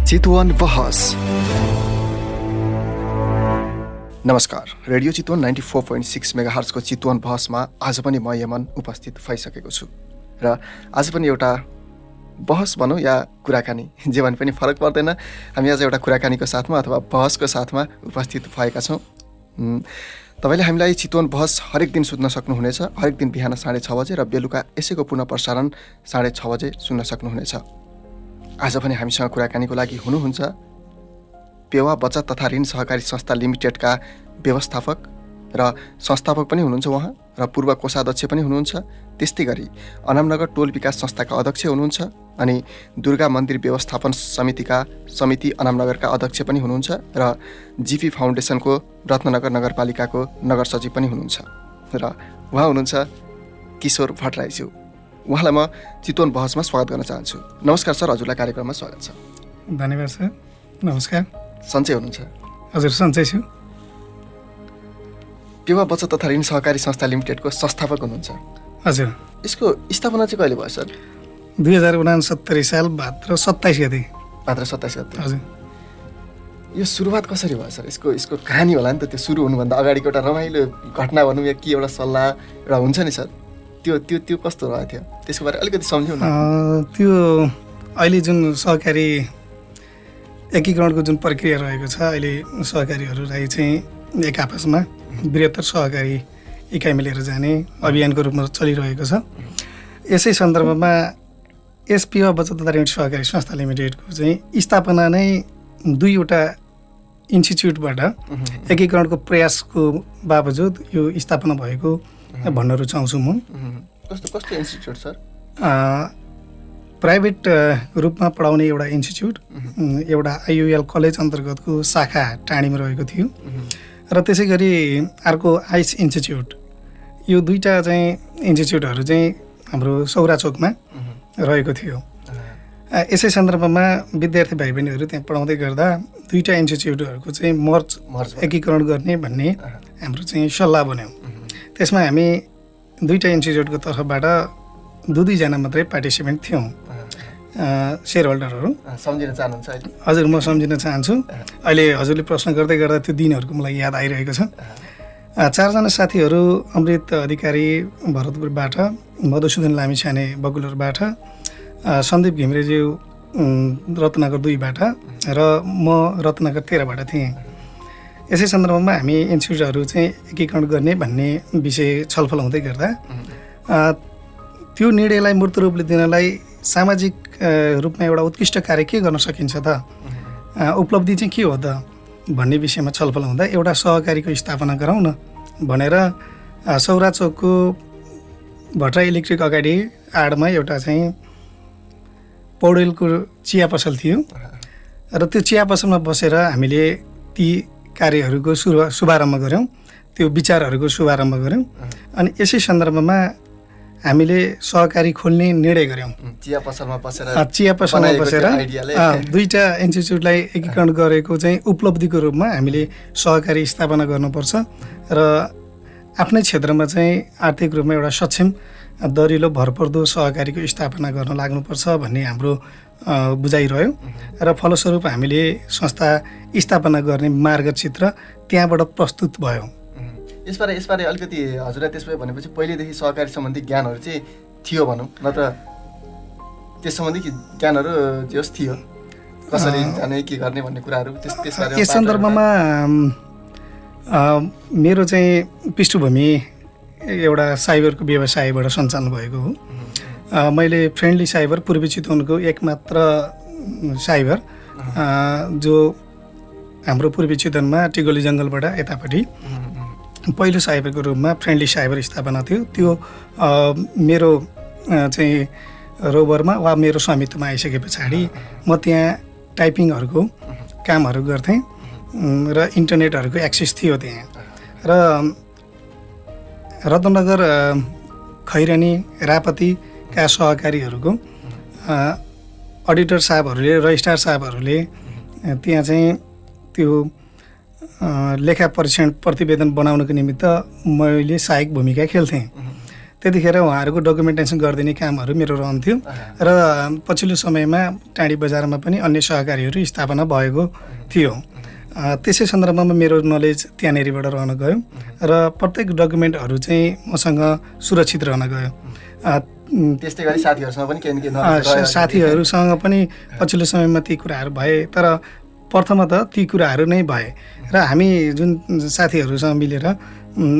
चितवन बहस। नमस्कार, रेडियो चितवन 94.6 मेगाहर्जको चितवन बहसमा आज पनि म यमन उपस्थित भइसकेको छु र आज पनि एउटा बहस भनौँ या कुराकानी जे भने पनि फरक पर्दैन। हामी आज एउटा कुराकानीको साथमा अथवा बहसको साथमा उपस्थित भएका छौँ। तपाईँले हामीलाई चितवन बहस हरेक दिन सुन्न सक्नुहुनेछ। हरेक दिन बिहान 6:30 बजे र बेलुका यसैको पुनः प्रसारण 6:30 बजे सुन्न सक्नुहुनेछ। आज पनि हामीसँग कुराकानीको लागि हुनुहुन्छ पेवा बचत तथा ऋण सहकारी संस्था लिमिटेडका व्यवस्थापक र संस्थापक पनि हुनुहुन्छ उहाँ र पूर्व कोषाध्यक्ष पनि हुनुहुन्छ। त्यस्तै गरी अनामनगर टोल विकास संस्थाका अध्यक्ष हुनुहुन्छ अनि दुर्गा मन्दिर व्यवस्थापन समिति अनामनगरका अध्यक्ष पनि हुनुहुन्छ र जीपी फाउन्डेसनको रत्ननगर नगरपालिकाको नगर सचिव पनि हुनुहुन्छ र उहाँ हुनुहुन्छ किशोर भट्टराईज्यू। उहाँलाई म चितवन बहसमा स्वागत गर्न चाहन्छु। नमस्कार सर, हजुरलाई कार्यक्रममा स्वागत छ। धन्यवाद सर। नमस्कार। सन्चै हुनुहुन्छ? हजुर सन्चै छु। पेवा बचत तथा ऋण सहकारी संस्था लिमिटेडको संस्थापक हुनुहुन्छ। हजुर। यसको स्थापना चाहिँ कहिले भयो सर? 2069 साल भाद्र 27 गते। भाद्र 27 गते। हजुर। यो सुरुवात कसरी भयो सर? यसको कहानी होला नि त। त्यो सुरु हुनुभन्दा अगाडिको एउटा रमाइलो घटना भनौँ या के एउटा सल्लाह एउटा हुन्छ नि सर, त्यो कस्तो रहेको थियो त्यसको बारे अलिकति सम्झौँ न। त्यो अहिले जुन सहकारी एकीकरणको जुन प्रक्रिया रहेको छ, अहिले सहकारीहरूलाई चाहिँ एक आपसमा बृहत्तर सहकारी इकाइ मिलेर जाने अभियानको रूपमा चलिरहेको छ। यसै सन्दर्भमा यस पेवा बचत तथा ऋण सहकारी संस्था लिमिटेडको चाहिँ स्थापना नै दुईवटा इन्स्टिच्युटबाट एकीकरणको प्रयासको बावजुद यो स्थापना भएको भन्न रुचाउँछु म। कस्तो इन्स्टिच्युट सर? प्राइभेट रूपमा पढाउने एउटा इन्स्टिच्युट, एउटा आइयुएल कलेज अन्तर्गतको शाखा टाढीमा रहेको थियो र त्यसै गरी अर्को आइस इन्स्टिच्युट। यो दुईवटा चाहिँ इन्स्टिच्युटहरू चाहिँ हाम्रो सौरा चोकमा रहेको थियो। यसै सन्दर्भमा विद्यार्थी भाइ बहिनीहरू त्यहाँ पढाउँदै गर्दा दुईवटा इन्स्टिच्युटहरूको चाहिँ मर्ज एकीकरण गर्ने भन्ने हाम्रो चाहिँ सल्लाह बन्यो। त्यसमा हामी दुईवटा इन्स्टिच्युटको तर्फबाट दुईजना मात्रै पार्टिसिपेन्ट थियौँ, सेयर होल्डरहरू। सम्झिन चाहनुहुन्छ अहिले? हजुर, म सम्झिन चाहन्छु। अहिले हजुरले प्रश्न गर्दै गर्दा त्यो दिनहरूको मलाई याद आइरहेको छ। 4जना साथीहरू अमृत अधिकारी भरतपुरबाट, मधुसूदन लामिछाने बकुलरबाट, सन्दीप घिम्रेज्यू रत्नगर 2बाट र म रत्नगर 13बाट थिएँ। यसै सन्दर्भमा हामी इन्स्टिच्युटहरू चाहिँ एकीकरण गर्ने भन्ने विषय छलफल हुँदै गर्दा त्यो निर्णयलाई मूर्त रूपले दिनलाई सामाजिक रूपमा एउटा उत्कृष्ट कार्य के गर्न सकिन्छ त, उपलब्धि चाहिँ के हो त भन्ने विषयमा छलफल हुँदा एउटा सहकारीको स्थापना गरौँ न भनेर सौरा चोकको भट्टराई इलेक्ट्रिक अगाडि आडमा एउटा चाहिँ पौडेलको चिया पसल थियो र त्यो चिया पसलमा बसेर हामीले ती कार्यहरूको शुभारम्भ गऱ्यौँ, त्यो विचारहरूको शुभारम्भ गऱ्यौँ। अनि यसै सन्दर्भमा हामीले सहकारी खोल्ने निर्णय गऱ्यौँ। चिया पसलमा बसेर दुईवटा इन्स्टिच्युटलाई एकीकरण गरेको चाहिँ उपलब्धिको रूपमा हामीले सहकारी स्थापना गर्नुपर्छ र आफ्नै क्षेत्रमा चाहिँ आर्थिक रूपमा एउटा सक्षम दरिलो भरपर्दो सहकारीको स्थापना गर्न लाग्नुपर्छ भन्ने हाम्रो बुझाइ रह्यो र फलस्वरूप हामीले संस्था स्थापना गर्ने मार्गचित्र त्यहाँबाट प्रस्तुत भयो। यसबारे अलिकति हजुरलाई त्यसो भनेपछि पहिलेदेखि सहकारी सम्बन्धी ज्ञानहरू चाहिँ थियो भनौँ, नत्र त्यस सम्बन्धी ज्ञानहरू जस थियो, कसरी जाने के गर्ने भन्ने कुराहरू त्यसबारे? यस सन्दर्भमा मेरो चाहिँ पृष्ठभूमि एउटा साइबरको व्यवसायबाट सञ्चालन भएको हो। मैले फ्रेन्डली साइबर पूर्वी चितवनको एकमात्र साइबर जो हाम्रो पूर्वी चितवनमा टिगोली जङ्गलबाट यतापट्टि पहिलो साइबरको रूपमा फ्रेन्डली साइबर स्थापना थियो। त्यो मेरो चाहिँ रोबरमा वा मेरो स्वामित्वमा आइसके पछाडि म त्यहाँ टाइपिङहरूको कामहरू गर्थेँ र इन्टरनेटहरूको एक्सेस थियो त्यहाँ। र रत्नगर खैरनी रापतीका सहकारीहरूको अडिटर साहबहरूले, रजिस्ट्रार साहबहरूले त्यहाँ चाहिँ त्यो लेखा परीक्षण प्रतिवेदन बनाउनको निमित्त मैले सहायक भूमिका खेल्थेँ। त्यतिखेर उहाँहरूको डकुमेन्टेसन गरिदिने कामहरू मेरो रहन्थ्यो र पछिल्लो समयमा टाँडी बजारमा पनि अन्य सहकारीहरू स्थापना भएको थियो। त्यसै सन्दर्भमा मेरो नलेज त्यहाँनिरबाट रहन गयो र प्रत्येक डकुमेन्टहरू चाहिँ मसँग सुरक्षित रहन गयो। त्यस्तै गरी साथीहरूसँग पनि केही न केही साथीहरूसँग पनि पछिल्लो समयमा ती कुराहरू भए, तर प्रथमत ती कुराहरू नै भए र हामी जुन साथीहरूसँग मिलेर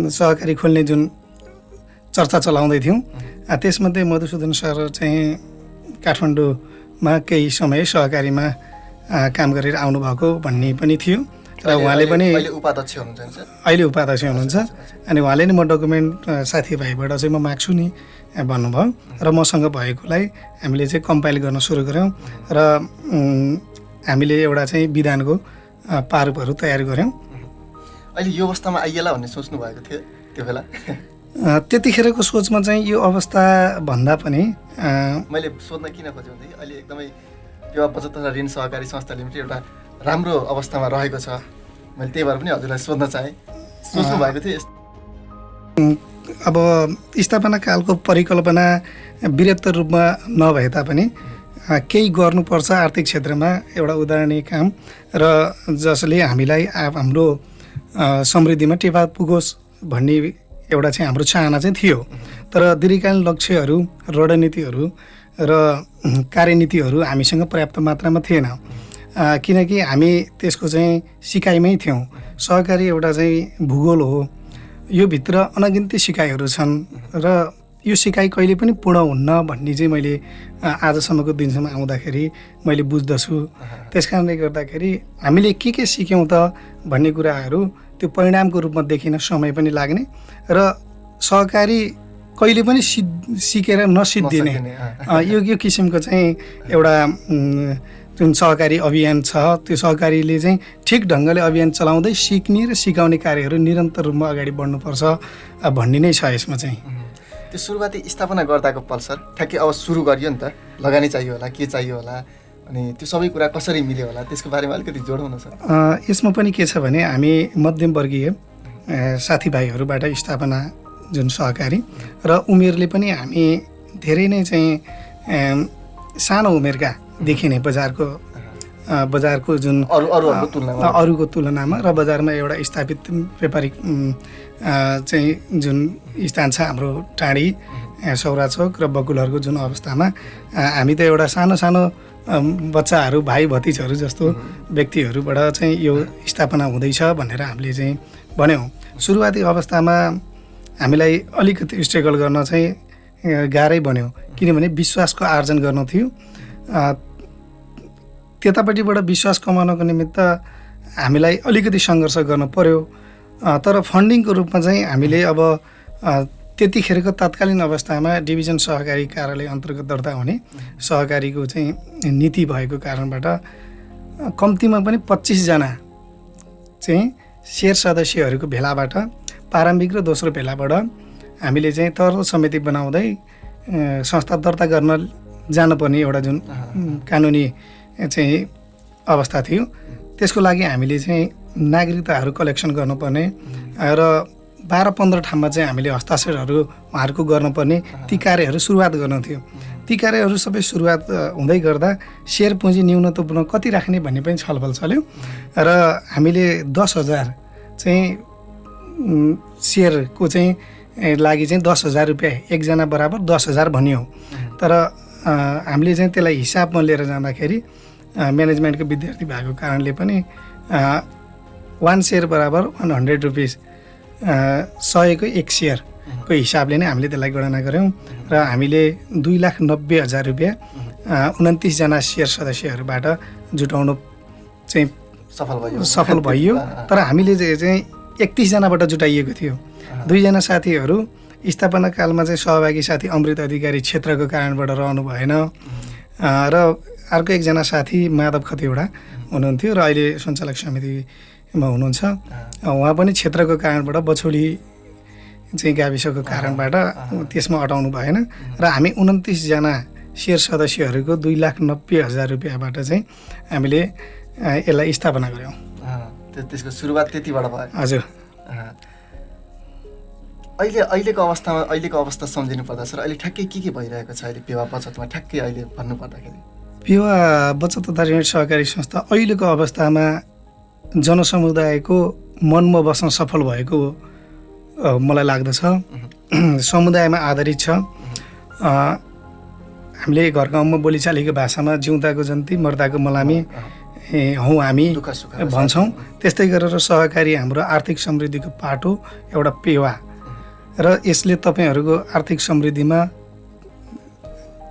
सहकारी खोल्ने जुन चर्चा चलाउँदै थियौँ, त्यसमध्ये मधुसूदन सर चाहिँ काठमाडौँमा केही समय सहकारीमा काम गरेर आउनुभएको भन्ने पनि थियो र उहाँले पनि अहिले उपाध्यक्ष हुनुहुन्छ। अनि उहाँले नि म डकुमेन्ट साथीभाइबाट चाहिँ म माग्छु नि भन्नुभयो र मसँग भएकोलाई हामीले चाहिँ कम्पाइल गर्न सुरु गऱ्यौँ र हामीले एउटा चाहिँ विधानको प्रारूपहरू तयार गऱ्यौँ। अहिले यो अवस्थामा आइएला भन्ने सोच्नु भएको थियो त्यो बेला? त्यतिखेरको सोचमा चाहिँ यो अवस्था भन्दा पनि मैले सोध्न किन खोजेँ भन्दाखेरि अहिले एकदमै युवा बचत तथा ऋण सहकारी संस्था लिमिटेड एउटा राम्रो अवस्थामा रहेको छ। मैले त्यही भएर पनि हजुरलाई सोध्न चाहेँ, सोच्नु भएको थियो। अब स्थापना कालको परिकल्पना वृहत्तर रूपमा नभए तापनि केही गर्नुपर्छ आर्थिक क्षेत्रमा एउटा उदाहरणीय काम र जसले हामीलाई हाम्रो समृद्धिमा टेवा पुगोस् भन्ने एउटा चाहिँ हाम्रो चाहना चाहिँ थियो। तर दीर्घकालीन लक्ष्यहरू, रणनीतिहरू र कार्यनीतिहरू हामीसँग पर्याप्त मात्रामा थिएन, किनकि हामी त्यसको चाहिँ सिकाइमै थियौँ। सहकारी एउटा चाहिँ भूगोल हो, यो भित्र अनगिन्ती सिकाइहरू छन् र यो सिकाइ कहिले पनि पूर्ण हुन्न भन्ने चाहिँ मैले आजसम्मको दिनसम्म आउँदाखेरि मैले बुझ्दछु। त्यस कारणले गर्दाखेरि हामीले के सिक्यौँ त भन्ने कुराहरू त्यो परिणामको रूपमा देखिन समय पनि लाग्ने र सहकारी कहिले पनि सिकेर नसिद्धिने यो किसिमको चाहिँ एउटा जुन सहकारी अभियान छ, त्यो सहकारीले चाहिँ ठिक ढङ्गले अभियान चलाउँदै सिक्ने र सिकाउने कार्यहरू निरन्तर रूपमा अगाडि बढ्नुपर्छ भन्ने नै छ यसमा चाहिँ। त्यो सुरुवाती स्थापना गर्दाको पल सर ठ्याक्कै अब सुरु गरियो नि त, लगानी चाहियो होला, के चाहियो होला, अनि त्यो सबै कुरा कसरी मिल्यो होला, त्यसको बारेमा अलिकति जोडाउनु छ। यसमा पनि के छ भने हामी मध्यमवर्गीय साथीभाइहरूबाट स्थापना जुन सहकारी र उमेरले पनि हामी धेरै नै चाहिँ सानो उमेरका देखिने बजारको जुन अरूको तुलनामा र बजारमा एउटा स्थापित व्यापारिक चाहिँ जुन स्थान छ हाम्रो टाँडी, सौराचोक र बकुलहरूको जुन अवस्थामा हामी त एउटा सानो सानो बच्चाहरू, भाइ भतिजहरू जस्तो व्यक्तिहरूबाट चाहिँ यो स्थापना हुँदैछ भनेर हामीले चाहिँ भन्यौँ। सुरुवाती अवस्थामा हामीलाई अलिकति स्ट्रगल गर्न चाहिँ गाह्रै बन्यो, किनभने विश्वासको आर्जन गर्न थियो। त्यतापट्टिबाट विश्वास कमाउनको निमित्त हामीलाई अलिकति सङ्घर्ष गर्न पर्यो। तर फन्डिङको रूपमा चाहिँ हामीले अब त्यतिखेरको तत्कालीन अवस्थामा डिभिजन सहकारी कार्यालय अन्तर्गत दर्ता हुने सहकारीको चाहिँ नीति भएको कारणबाट कम्तीमा पनि 25 जना चाहिँ सेयर सदस्यहरूको भेलाबाट, प्रारम्भिक र दोस्रो भेलाबाट हामीले चाहिँ तरल समिति बनाउँदै संस्था दर्ता गर्न जानुपर्ने एउटा जुन कानुनी चाहिँ अवस्था थियो। त्यसको लागि हामीले चाहिँ नागरिकताहरू कलेक्सन गर्नुपर्ने र 12-15 ठाउँमा चाहिँ हामीले हस्ताक्षरहरू उहाँहरूको गर्नुपर्ने ती कार्यहरू सुरुवात गर्न थियो। ती कार्यहरू सबै सुरुवात हुँदै गर्दा सेयर पुँजी न्यूनतम कति राख्ने भन्ने पनि छलफल चल्यो र हामीले 10,000 चाहिँ सेयरको चाहिँ लागि चाहिँ 10,000 रुपियाँ, एकजना बराबर 10,000 भनियो। तर हामीले चाहिँ त्यसलाई हिसाबमा लिएर जाँदाखेरि म्यानेजमेन्टको विद्यार्थी भएको कारणले पनि 1 सेयर बराबर 100 रुपिस, 100को 1 सेयरको हिसाबले नै हामीले त्यसलाई गणना गऱ्यौँ र हामीले 2,90,000 रुपियाँ 29 जना सेयर सदस्यहरूबाट जुटाउनु चाहिँ सफल भयो। तर हामीले चाहिँ 31 जनाबाट जुटाइएको थियो। 2 जना साथीहरू स्थापना कालमा चाहिँ सहभागी साथी अमृत अधिकारी क्षेत्रको कारणबाट रहनु भएन र अर्को एकजना साथी माधव खतिवडा हुनुहुन्थ्यो र अहिले सञ्चालक समितिमा हुनुहुन्छ। उहाँ पनि क्षेत्रको कारणबाट बछौली चाहिँ गाविसको कारणबाट त्यसमा अटाउनु भएन र हामी 29 जना सेयर सदस्यहरूको 2,90,000 रुपियाँबाट चाहिँ हामीले यसलाई स्थापना गऱ्यौँ। त्यसको सुरुवात त्यतिबाट भयो। हजुर। अहिलेको अवस्था सम्झिनु पर्दा सर अहिले ठ्याक्कै के भइरहेको छ अहिले पेवा बचतमा ठ्याक्कै अहिले भन्नुपर्दाखेरि? पेवा बचत तथा ऋण सहकारी संस्था अहिलेको अवस्थामा जनसमुदायको मनमा बस्न सफल भएको मलाई लाग्दछ। समुदायमा आधारित छ। हामीले घर गाउँमा बोलीचालीको भाषामा जिउँदाको जन्ती मर्दाको मलामी हौँ हामी भन्छौँ। त्यस्तै गरेर सहकारी हाम्रो आर्थिक समृद्धिको पाटो एउटा पेवा र यसले तपाईँहरूको आर्थिक समृद्धिमा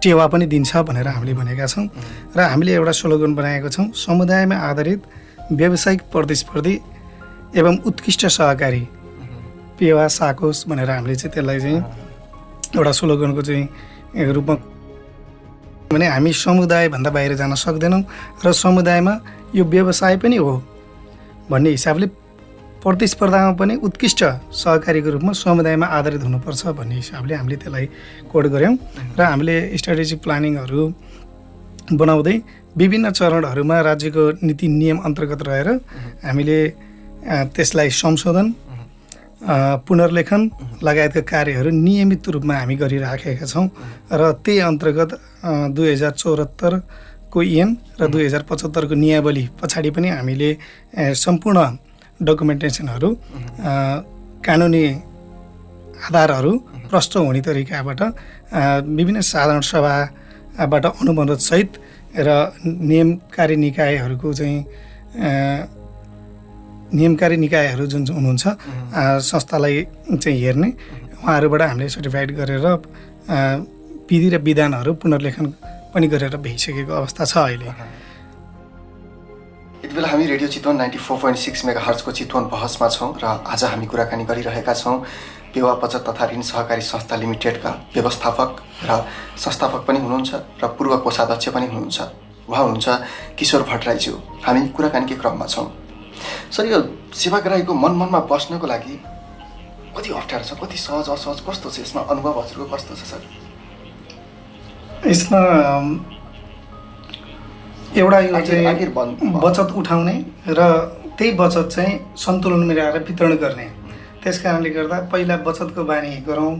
टेवा पनि दिन्छ भनेर हामीले भनेका छौँ। र हामीले एउटा स्लोगन बनाएका छौँ, समुदायमा आधारित व्यावसायिक प्रतिस्पर्धी एवं उत्कृष्ट सहकारी पेवा साकोस भनेर हामीले चाहिँ त्यसलाई चाहिँ एउटा स्लोगनको चाहिँ रूपमा भने हामी समुदायभन्दा बाहिर जान सक्दैनौँ र समुदायमा यो व्यवसाय पनि हो भन्ने हिसाबले प्रतिस्पर्धामा पनि उत्कृष्ट सहकारीको रूपमा समुदायमा आधारित हुनुपर्छ भन्ने हिसाबले हामीले त्यसलाई कोड गऱ्यौँ। र हामीले स्ट्राटेजिक प्लानिङहरू बनाउँदै विभिन्न चरणहरूमा राज्यको नीति नियम अन्तर्गत रहेर हामीले त्यसलाई संशोधन पुनर्लेखन लगायतका कार्यहरू नियमित रूपमा हामी गरिराखेका छौँ। र त्यही अन्तर्गत 2074 को ऐन र 2075 को नियावली पछाडि पनि हामीले सम्पूर्ण डकुमेन्टेसनहरू कानुनी आधारहरू प्रष्ट हुने तरिकाबाट विभिन्न साधारण सभाबाट अनुमोदनसहित र नियमकारी निकायहरू जुन हुनुहुन्छ संस्थालाई चाहिँ हेर्ने उहाँहरूबाट हामीले सर्टिफाइड गरेर विधि र विधानहरू पुनर्लेखन पनि गरेर भइसकेको अवस्था छ अहिले। यति बेला हामी रेडियो चितवन 94.6 मेगाहर्जको चितवन बहसमा छौँ र आज हामी कुराकानी गरिरहेका छौँ पेवा बचत तथा ऋण सहकारी संस्था लिमिटेडका व्यवस्थापक र संस्थापक पनि हुनुहुन्छ र पूर्व कोषाध्यक्ष पनि हुनुहुन्छ। उहाँ हुनुहुन्छ किशोर भट्टराईज्यू। हामी कुराकानीकै क्रममा छौँ। सर, यो सेवाग्राहीको मनमा बस्नको लागि कति अप्ठ्यारो छ, कति सहज असहज कस्तो छ, यसमा अनुभव हजुरको कस्तो छ सर? यसमा एउटा यो चाहिँ बचत उठाउने र त्यही बचत चाहिँ सन्तुलन मिलाएर वितरण गर्ने। त्यस कारणले गर्दा पहिला बचतको बानी गरौँ,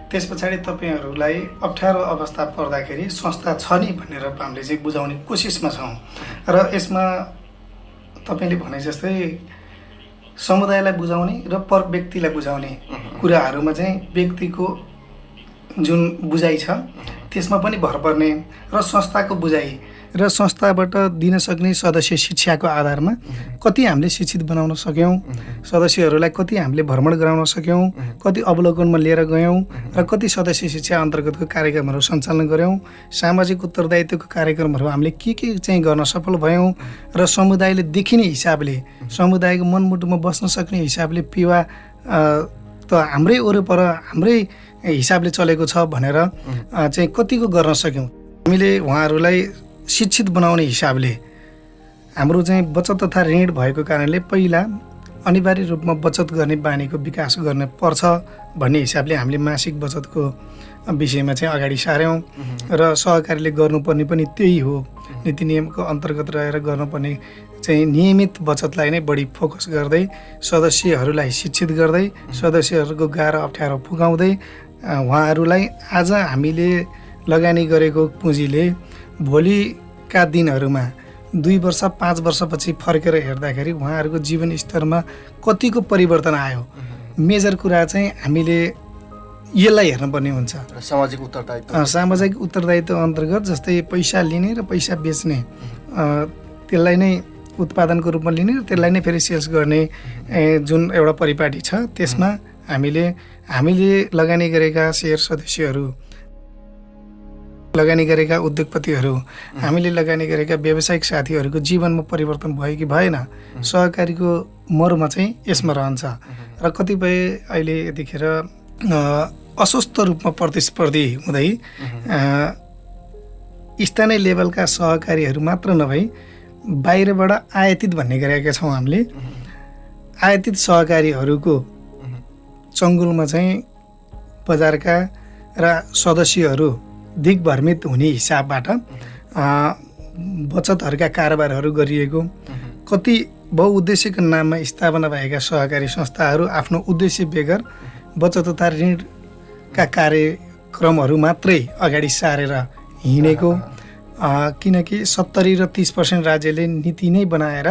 त्यस पछाडि तपाईँहरूलाई अप्ठ्यारो अवस्था पर्दाखेरि संस्था छ नि भनेर हामीले चाहिँ बुझाउने कोसिसमा छौँ। र यसमा तपाईँले भने जस्तै समुदायलाई बुझाउने र पर व्यक्तिलाई बुझाउने कुराहरूमा चाहिँ व्यक्तिको जुन बुझाइ छ त्यसमा पनि भर पर्ने र संस्थाको बुझाइ र संस्थाबाट दिन सक्ने सदस्य शिक्षाको आधारमा कति हामीले शिक्षित बनाउन सक्यौँ, सदस्यहरूलाई कति हामीले भ्रमण गराउन सक्यौँ, कति अवलोकनमा लिएर गयौँ र कति सदस्य शिक्षा अन्तर्गतको कार्यक्रमहरू सञ्चालन गऱ्यौँ, सामाजिक उत्तरदायित्वको कार्यक्रमहरू हामीले के चाहिँ गर्न सफल भयौँ र समुदायले देखिने हिसाबले समुदायको मनमुटुमा बस्न सक्ने हिसाबले पेवा त हाम्रै वरपर हाम्रै हिसाबले चलेको छ भनेर चाहिँ कतिको गर्न सक्यौँ। हामीले उहाँहरूलाई शिक्षित बनाउने हिसाबले हाम्रो चाहिँ बचत तथा ऋण भएको कारणले पहिला अनिवार्य रूपमा बचत गर्ने बानीको विकास गर्न पर्छ भन्ने हिसाबले हामीले मासिक बचतको विषयमा चाहिँ अगाडि सार्यौँ र सहकारीले गर्नुपर्ने पनि त्यही हो। नीति नियमको अन्तर्गत रहेर गर्नुपर्ने चाहिँ नियमित बचतलाई नै बढी फोकस गर्दै सदस्यहरूलाई शिक्षित गर्दै सदस्यहरूको गाह्रो अप्ठ्यारो पुगाउँदै उहाँहरूलाई आज हामीले लगानी गरेको पुँजीले भोलिका दिनहरूमा 2 वर्ष 5 वर्षपछि फर्केर हेर्दाखेरि उहाँहरूको जीवन स्तरमा कतिको परिवर्तन आयो। मेजर कुरा चाहिँ हामीले यसलाई हेर्नुपर्ने हुन्छ। सामाजिक उत्तरदायित्व अन्तर्गत जस्तै पैसा लिने र पैसा बेच्ने, त्यसलाई नै उत्पादनको रूपमा लिने र त्यसलाई नै फेरि सेल्स गर्ने जुन एउटा परिपाटी छ त्यसमा हामीले लगानी गरेका सेयर सदस्यहरू, लगानी गरेका उद्योगपतिहरू, हामीले लगानी गरेका व्यावसायिक साथीहरूको जीवनमा परिवर्तन भयो कि भएन, सहकारीको मर्म चाहिँ यसमा रहन्छ। र कतिपय अहिले यतिखेर अस्वस्थ रूपमा प्रतिस्पर्धी हुँदै स्थानीय लेभलका सहकारीहरू मात्र नभई बाहिरबाट आयातित भन्ने गरेका छौँ हामीले। आयातित सहकारीहरूको चङ्गुलमा चाहिँ बजारका र सदस्यहरू दिग्भ्रमित हुने हिसाबबाट बचतहरूका कारोबारहरू गरिएको, कति बहुउद्देश्यको नाममा स्थापना भएका सहकारी संस्थाहरू आफ्नो उद्देश्य बेगर बचत तथा ऋणका कार्यक्रमहरू मात्रै अगाडि सारेर हिँडेको, किनकि 70 र 30% राज्यले नीति नै बनाएर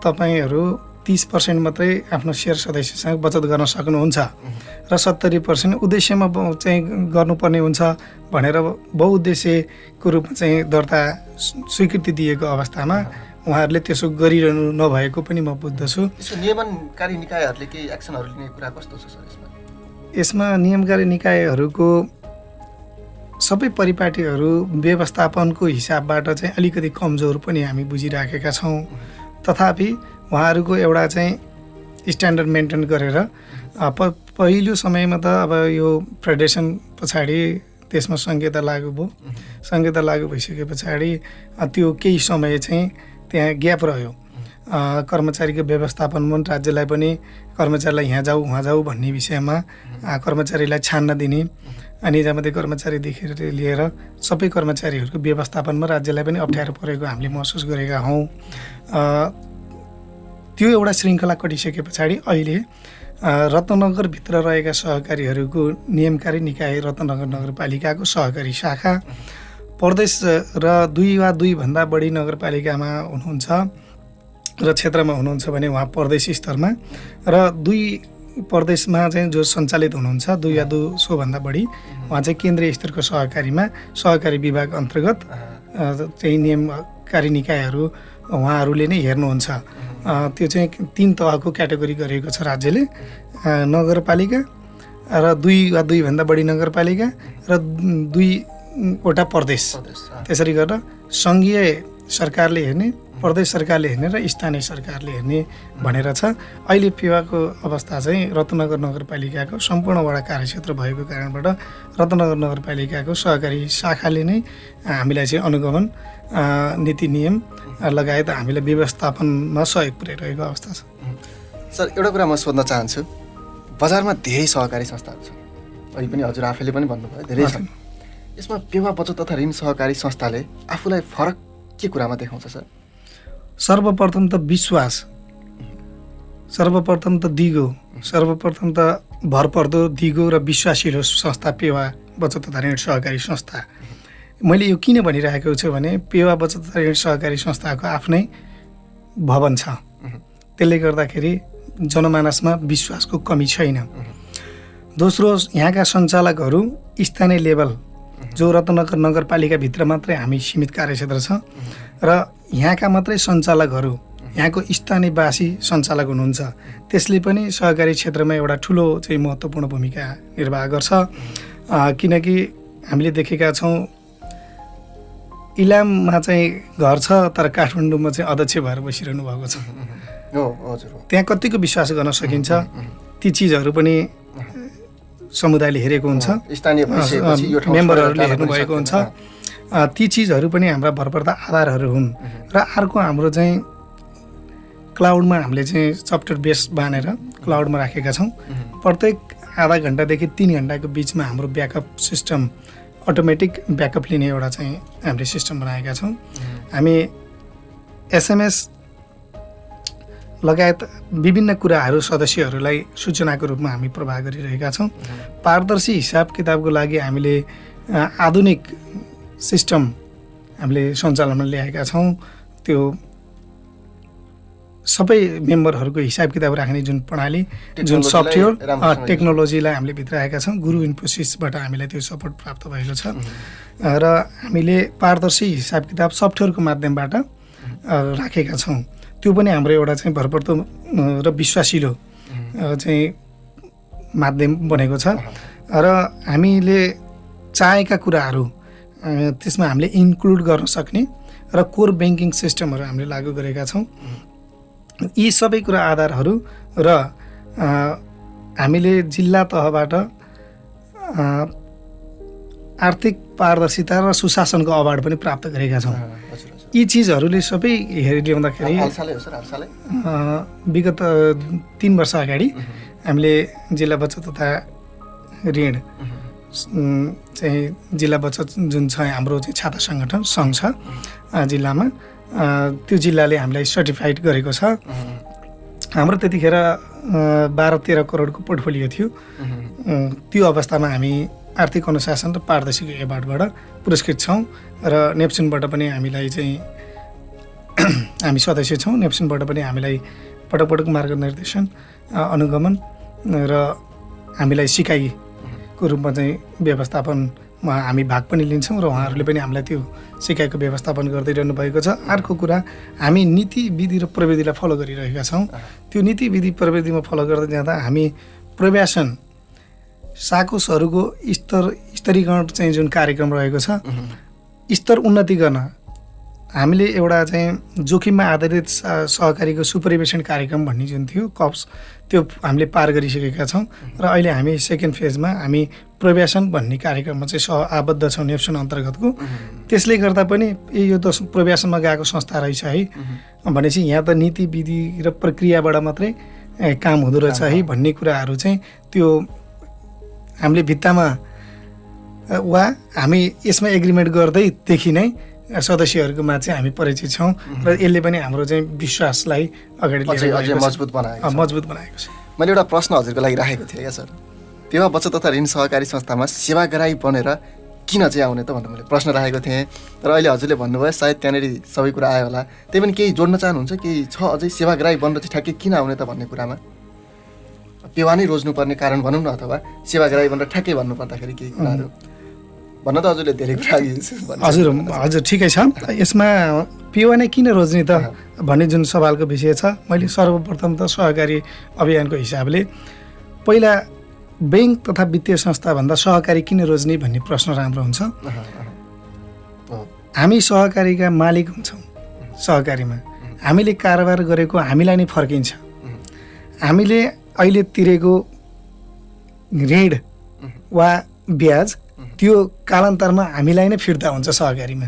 तपाईँहरू 30% मात्रै आफ्नो सेयर सदस्यसँग बचत गर्न सक्नुहुन्छ र 70% उद्देश्यमा चाहिँ गर्नुपर्ने हुन्छ भनेर बहुउद्देश्यको रूपमा चाहिँ दर्ता स्वीकृति दिएको अवस्थामा उहाँहरूले त्यसो गरिरहनु नभएको पनि म बुझ्दछु। यसो नियमनकारी निकायहरूले केही एक्सनहरू लिने कुरा कस्तो छ सर यसमा? यसमा नियमकारी निकायहरूको सबै परिपाटीहरू व्यवस्थापनको हिसाबबाट चाहिँ अलिकति कमजोर पनि हामी बुझिराखेका छौँ। तथापि उहाँहरूको एउटा चाहिँ स्ट्यान्डर्ड मेन्टेन गरेर पहिलो समयमा त अब यो फेडरेसन पछाडि त्यसमा संहिता लागू भयो। संहिता लागू भइसके पछाडि त्यो केही समय चाहिँ त्यहाँ ग्याप रह्यो। कर्मचारीको व्यवस्थापनमा राज्यलाई पनि कर्मचारीलाई यहाँ जाऊ उहाँ जाऊ भन्ने विषयमा कर्मचारीलाई छान्न दिने, अनि निजामती कर्मचारीदेखि लिएर सबै कर्मचारीहरूको व्यवस्थापनमा राज्यलाई पनि अप्ठ्यारो परेको हामीले महसुस गरेका हौँ। त्यो एउटा श्रृङ्खला कटिसके पछाडि अहिले रत्नगरभित्र रहेका सहकारीहरूको नियमकारी निकाय रत्नगर नगरपालिकाको सहकारी शाखा, प्रदेश र 2 वा 2 भन्दा बढी नगरपालिकामा हुनुहुन्छ र क्षेत्रमा हुनुहुन्छ भने उहाँ प्रदेश स्तरमा, र 2 प्रदेशमा चाहिँ जो सञ्चालित हुनुहुन्छ 2 या 2 सोभन्दा बढी उहाँ चाहिँ केन्द्रीय स्तरको सहकारीमा सहकारी विभाग अन्तर्गत चाहिँ नियमकारी निकायहरू उहाँहरूले नै हेर्नुहुन्छ। त्यो चाहिँ 3 तहको क्याटेगोरी गरेको छ राज्यले, नगरपालिका र 2 वा 2 भन्दा बढी नगरपालिका र 2 वटा प्रदेश, त्यसरी गरेर सङ्घीय सरकारले हेर्ने, प्रदेश सरकारले हेर्ने र स्थानीय सरकारले हेर्ने भनेर छ। अहिले पेवाको अवस्था चाहिँ रत्नगर नगरपालिकाको सम्पूर्ण वडा कार्यक्षेत्र भएको कारणबाट रत्नगर नगरपालिकाको सहकारी शाखाले नै हामीलाई चाहिँ अनुगमन, नीति नियम लगायत हामीलाई व्यवस्थापनमा सहयोग पुर्याइरहेको अवस्था छ। सर एउटा कुरा म सोध्न चाहन्छु, बजारमा धेरै सहकारी संस्थाहरू छन्, अहिले पनि हजुर आफैले पनि भन्नुभयो धेरै छन्। यसमा पेवा बचत तथा ऋण सहकारी संस्थाले आफूलाई फरक के कुरामा देखाउँछ सर? सर्वप्रथम त विश्वास, सर्वप्रथम त दिगो, सर्वप्रथम त भरपर्दो दिगो र विश्वासिलो संस्था पेवा बचत तथा ऋण सहकारी संस्था। मैले यो किन भनिरहेको छु भने पेवा बचत तथा ऋण सहकारी संस्थाको आफ्नै भवन छ, त्यसले गर्दाखेरि जनमानसमा विश्वासको कमी छैन। दोस्रो, यहाँका सञ्चालकहरू स्थानीय लेभल जो रत्नगर नगरपालिकाभित्र मात्रै हामी सीमित कार्यक्षेत्र छ र यहाँका मात्रै सञ्चालकहरू, यहाँको स्थानीयवासी सञ्चालक हुनुहुन्छ, त्यसले पनि सहकारी क्षेत्रमा एउटा ठुलो चाहिँ महत्त्वपूर्ण भूमिका निर्वाह गर्छ। किनकि हामीले देखेका छौँ इलाममा चाहिँ घर छ तर काठमाडौँमा चाहिँ अध्यक्ष भएर बसिरहनु भएको छ। त्यहाँ कतिको विश्वास गर्न सकिन्छ ती चिजहरू पनि समुदायले हेरेको हुन्छ, मेम्बरहरूले हेर्नुभएको हुन्छ। ती चिजहरू पनि हाम्रा भरपर्दा आधारहरू हुन्। र अर्को हाम्रो चाहिँ क्लाउडमा हामीले चाहिँ सफ्टवेयर बेस बानेर क्लाउडमा राखेका छौँ। प्रत्येक आधा घन्टादेखि 3 घन्टाको बिचमा हाम्रो ब्याकअप सिस्टम, अटोमेटिक ब्याकअप लिने एउटा चाहिँ हामीले सिस्टम बनाएका छौँ। हामी SMS लगायत विभिन्न कुराहरू सदस्यहरूलाई सूचनाको रूपमा हामी प्रवाह गरिरहेका छौँ। पारदर्शी हिसाब किताबको लागि हामीले आधुनिक सिस्टम हामीले सञ्चालनमा ल्याएका छौँ। त्यो सबै मेम्बरहरूको हिसाब किताब राख्ने जुन प्रणाली, जुन सफ्टवेयर टेक्नोलोजीलाई हामीले भित्राएका छौँ। गुरु इन्फोसिसबाट हामीलाई त्यो सपोर्ट प्राप्त भएको छ र हामीले पारदर्शी हिसाब किताब सफ्टवेयरको माध्यमबाट राखेका छौँ। त्यो पनि हाम्रो एउटा चाहिँ भरपर्दो र विश्वासिलो चाहिँ माध्यम बनेको छ र हामीले चाहेका कुराहरू त्यसमा हामीले इन्क्लुड गर्न सक्ने र कोर ब्याङ्किङ सिस्टमहरू हामीले लागू गरेका छौँ। यी सबै कुरा आधारहरू र हामीले जिल्ला तहबाट आर्थिक पारदर्शिता र सुशासनको अवार्ड पनि प्राप्त गरेका छौँ। यी चिजहरूले सबै हेरिल्याउँदाखेरि विगत 3 वर्ष अगाडि हामीले जिल्ला बचत तथा ऋण चाहिँ जिल्ला बचत जुन छ हाम्रो चाहिँ छाता सङ्गठन सङ्घ छ जिल्लामा, त्यो जिल्लाले हामीलाई सर्टिफाइड गरेको छ हाम्रो त्यतिखेर 12-13 करोडको पोर्टफोलियो थियो। त्यो अवस्थामा हामी आर्थिक अनुशासन र पारदर्शीको एवार्डबाट पुरस्कृत छौँ र नेप्सुनबाट पनि हामीलाई चाहिँ हामी सदस्य छौँ। नेप्सुनबाट पनि हामीलाई पटक पटक मार्गनिर्देशन अनुगमन र हामीलाई सिकाइको रूपमा चाहिँ व्यवस्थापनमा हामी भाग पनि लिन्छौँ र उहाँहरूले पनि हामीलाई त्यो सिकाइको व्यवस्थापन गर्दै रहनु भएको छ। अर्को कुरा, हामी नीति विधि र प्रविधिलाई फलो गरिरहेका छौँ। त्यो नीति विधि प्रविधिमा फलो गर्दै जाँदा हामी प्रव्यासन साकोसहरूको स्तरीकरण चाहिँ जुन कार्यक्रम रहेको छ, स्तर उन्नति गर्न हामीले एउटा चाहिँ जोखिममा आधारित सहकारीको सुपरिवेशन कार्यक्रम भन्ने जुन थियो कप्स, त्यो हामीले पार गरिसकेका छौँ र अहिले हामी सेकेन्ड फेजमा हामी प्रव्यासन भन्ने कार्यक्रममा चाहिँ आबद्ध छौँ नेप्सुन अन्तर्गतको। त्यसले गर्दा पनि यो त प्रव्यासनमा गएको संस्था रहेछ है भनेपछि यहाँ त नीति विधि र प्रक्रियाबाट मात्रै काम हुँदो रहेछ है भन्ने कुराहरू चाहिँ त्यो हामीले भित्तामा वा हामी यसमा एग्रिमेन्ट गर्दैदेखि नै सदस्यहरूकोमा चाहिँ हामी परिचित छौँ र यसले पनि हाम्रो चाहिँ विश्वासलाई अगाडि लिएर मजबुत बनाएको छ। मैले एउटा प्रश्न हजुरको लागि राखेको थिएँ क्या सर, पेवा बचत तथा ऋण सहकारी संस्थामा सेवाग्राही बनेर किन चाहिँ आउने त भनेर मैले प्रश्न राखेको थिएँ र अहिले हजुरले भन्नुभयो सायद त्यहाँनिर सबै कुरा आयो होला। त्यही पनि केही जोड्न चाहनुहुन्छ, केही छ अझै सेवाग्राही बनेर चाहिँ ठ्याक्कै किन आउने त भन्ने कुरामा? पेवा नै रोज्नुपर्ने कारण भनौँ न, अथवा सेवाग्राही बनेर ठ्याक्कै भन्नुपर्दाखेरि केही कुराहरू भन्न त हजुरले धेरै कुरा हजुर ठिकै छ। यसमा पेवा नै किन रोज्ने त भन्ने जुन सवालको विषय छ, मैले सर्वप्रथम त सहकारी अभियानको हिसाबले पहिला ब्याङ्क तथा वित्तीय संस्थाभन्दा सहकारी किन रोज्ने भन्ने प्रश्न राम्रो हुन्छ। हामी सहकारीका मालिक हुन्छौँ। सहकारीमा हामीले कारोबार गरेको हामीलाई नै फर्किन्छ। हामीले अहिले तिरेको ऋण वा ब्याज त्यो कालान्तरमा हामीलाई नै फिर्ता हुन्छ। सहकारीमा,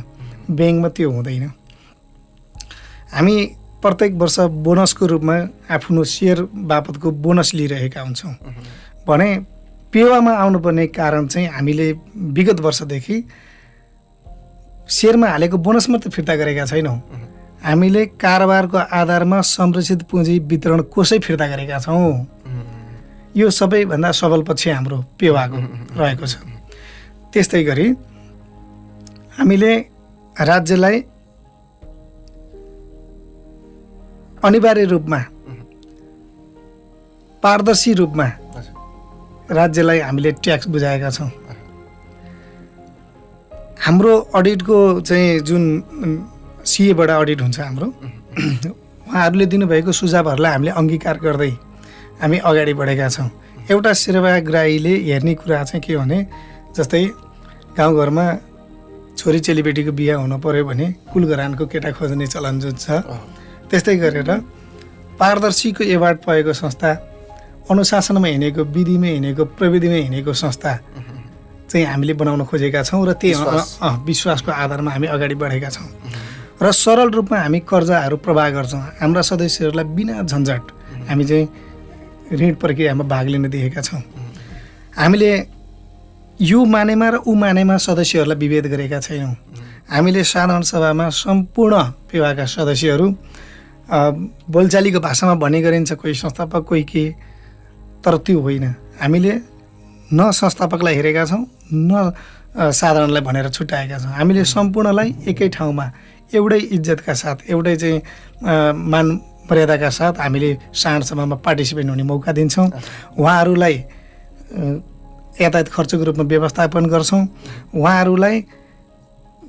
ब्याङ्कमा त्यो हुँदैन। हामी प्रत्येक वर्ष बोनसको रूपमा आफ्नो सेयर बापतको बोनस लिइरहेका हुन्छौँ भने पेवामा आउनुपर्ने कारण चाहिँ हामीले विगत वर्षदेखि सेयरमा हालेको बोनस मात्रै फिर्ता गरेका छैनौँ, हामीले कारोबारको आधारमा संरक्षित पुँजी वितरण कोषै फिर्ता गरेका छौँ। यो सबैभन्दा सबल पक्ष हाम्रो पेवाको रहेको छ। त्यस्तै गरी हामीले राज्यलाई अनिवार्य रूपमा पारदर्शी रूपमा राज्यलाई हामीले ट्याक्स बुझाएका छौँ। हाम्रो अडिटको चाहिँ जुन सिएबाट अडिट हुन्छ हाम्रो, उहाँहरूले दिनुभएको सुझावहरूलाई हामीले अङ्गीकार गर्दै हामी अगाडि बढेका छौँ। एउटा सेवाग्राहीले हेर्ने कुरा चाहिँ के भने, जस्तै गाउँघरमा छोरी चेलीबेटीको बिहा हुनु पऱ्यो भने कुलघरानको केटा खोज्ने चलन जुन छ, त्यस्तै गरेर पारदर्शीको एवार्ड पाएको संस्था, अनुशासनमा हिँडेको, विधिमा हिँडेको, प्रविधिमा हिँडेको संस्था चाहिँ हामीले बनाउन खोजेका छौँ र त्यही विश्वासको आधारमा हामी अगाडि बढेका छौँ र सरल रूपमा हामी कर्जाहरू प्रवाह गर्छौँ। हाम्रा सदस्यहरूलाई बिना झन्झट हामी चाहिँ ऋण प्रक्रियामा भाग लिन दिएका छौँ। हामीले यो मानेमा र ऊ मानेमा सदस्यहरूलाई विभेद गरेका छैनौँ। हामीले साधारण सभामा सम्पूर्ण पेवाका सदस्यहरू बोलचालीको भाषामा भन्ने गरिन्छ, कोही संस्थापक कोही के, तर त्यो होइन। हामीले न संस्थापकलाई हेरेका छौँ न साधारणलाई भनेर छुट्याएका छौँ। हामीले सम्पूर्णलाई एकै ठाउँमा एउटै इज्जतका साथ, एउटै चाहिँ मान मर्यादाका साथ हामीले साधारण सभामा पार्टिसिपेट हुने मौका दिन्छौँ। उहाँहरूलाई यातायात खर्चको रूपमा व्यवस्थापन गर्छौँ। उहाँहरूलाई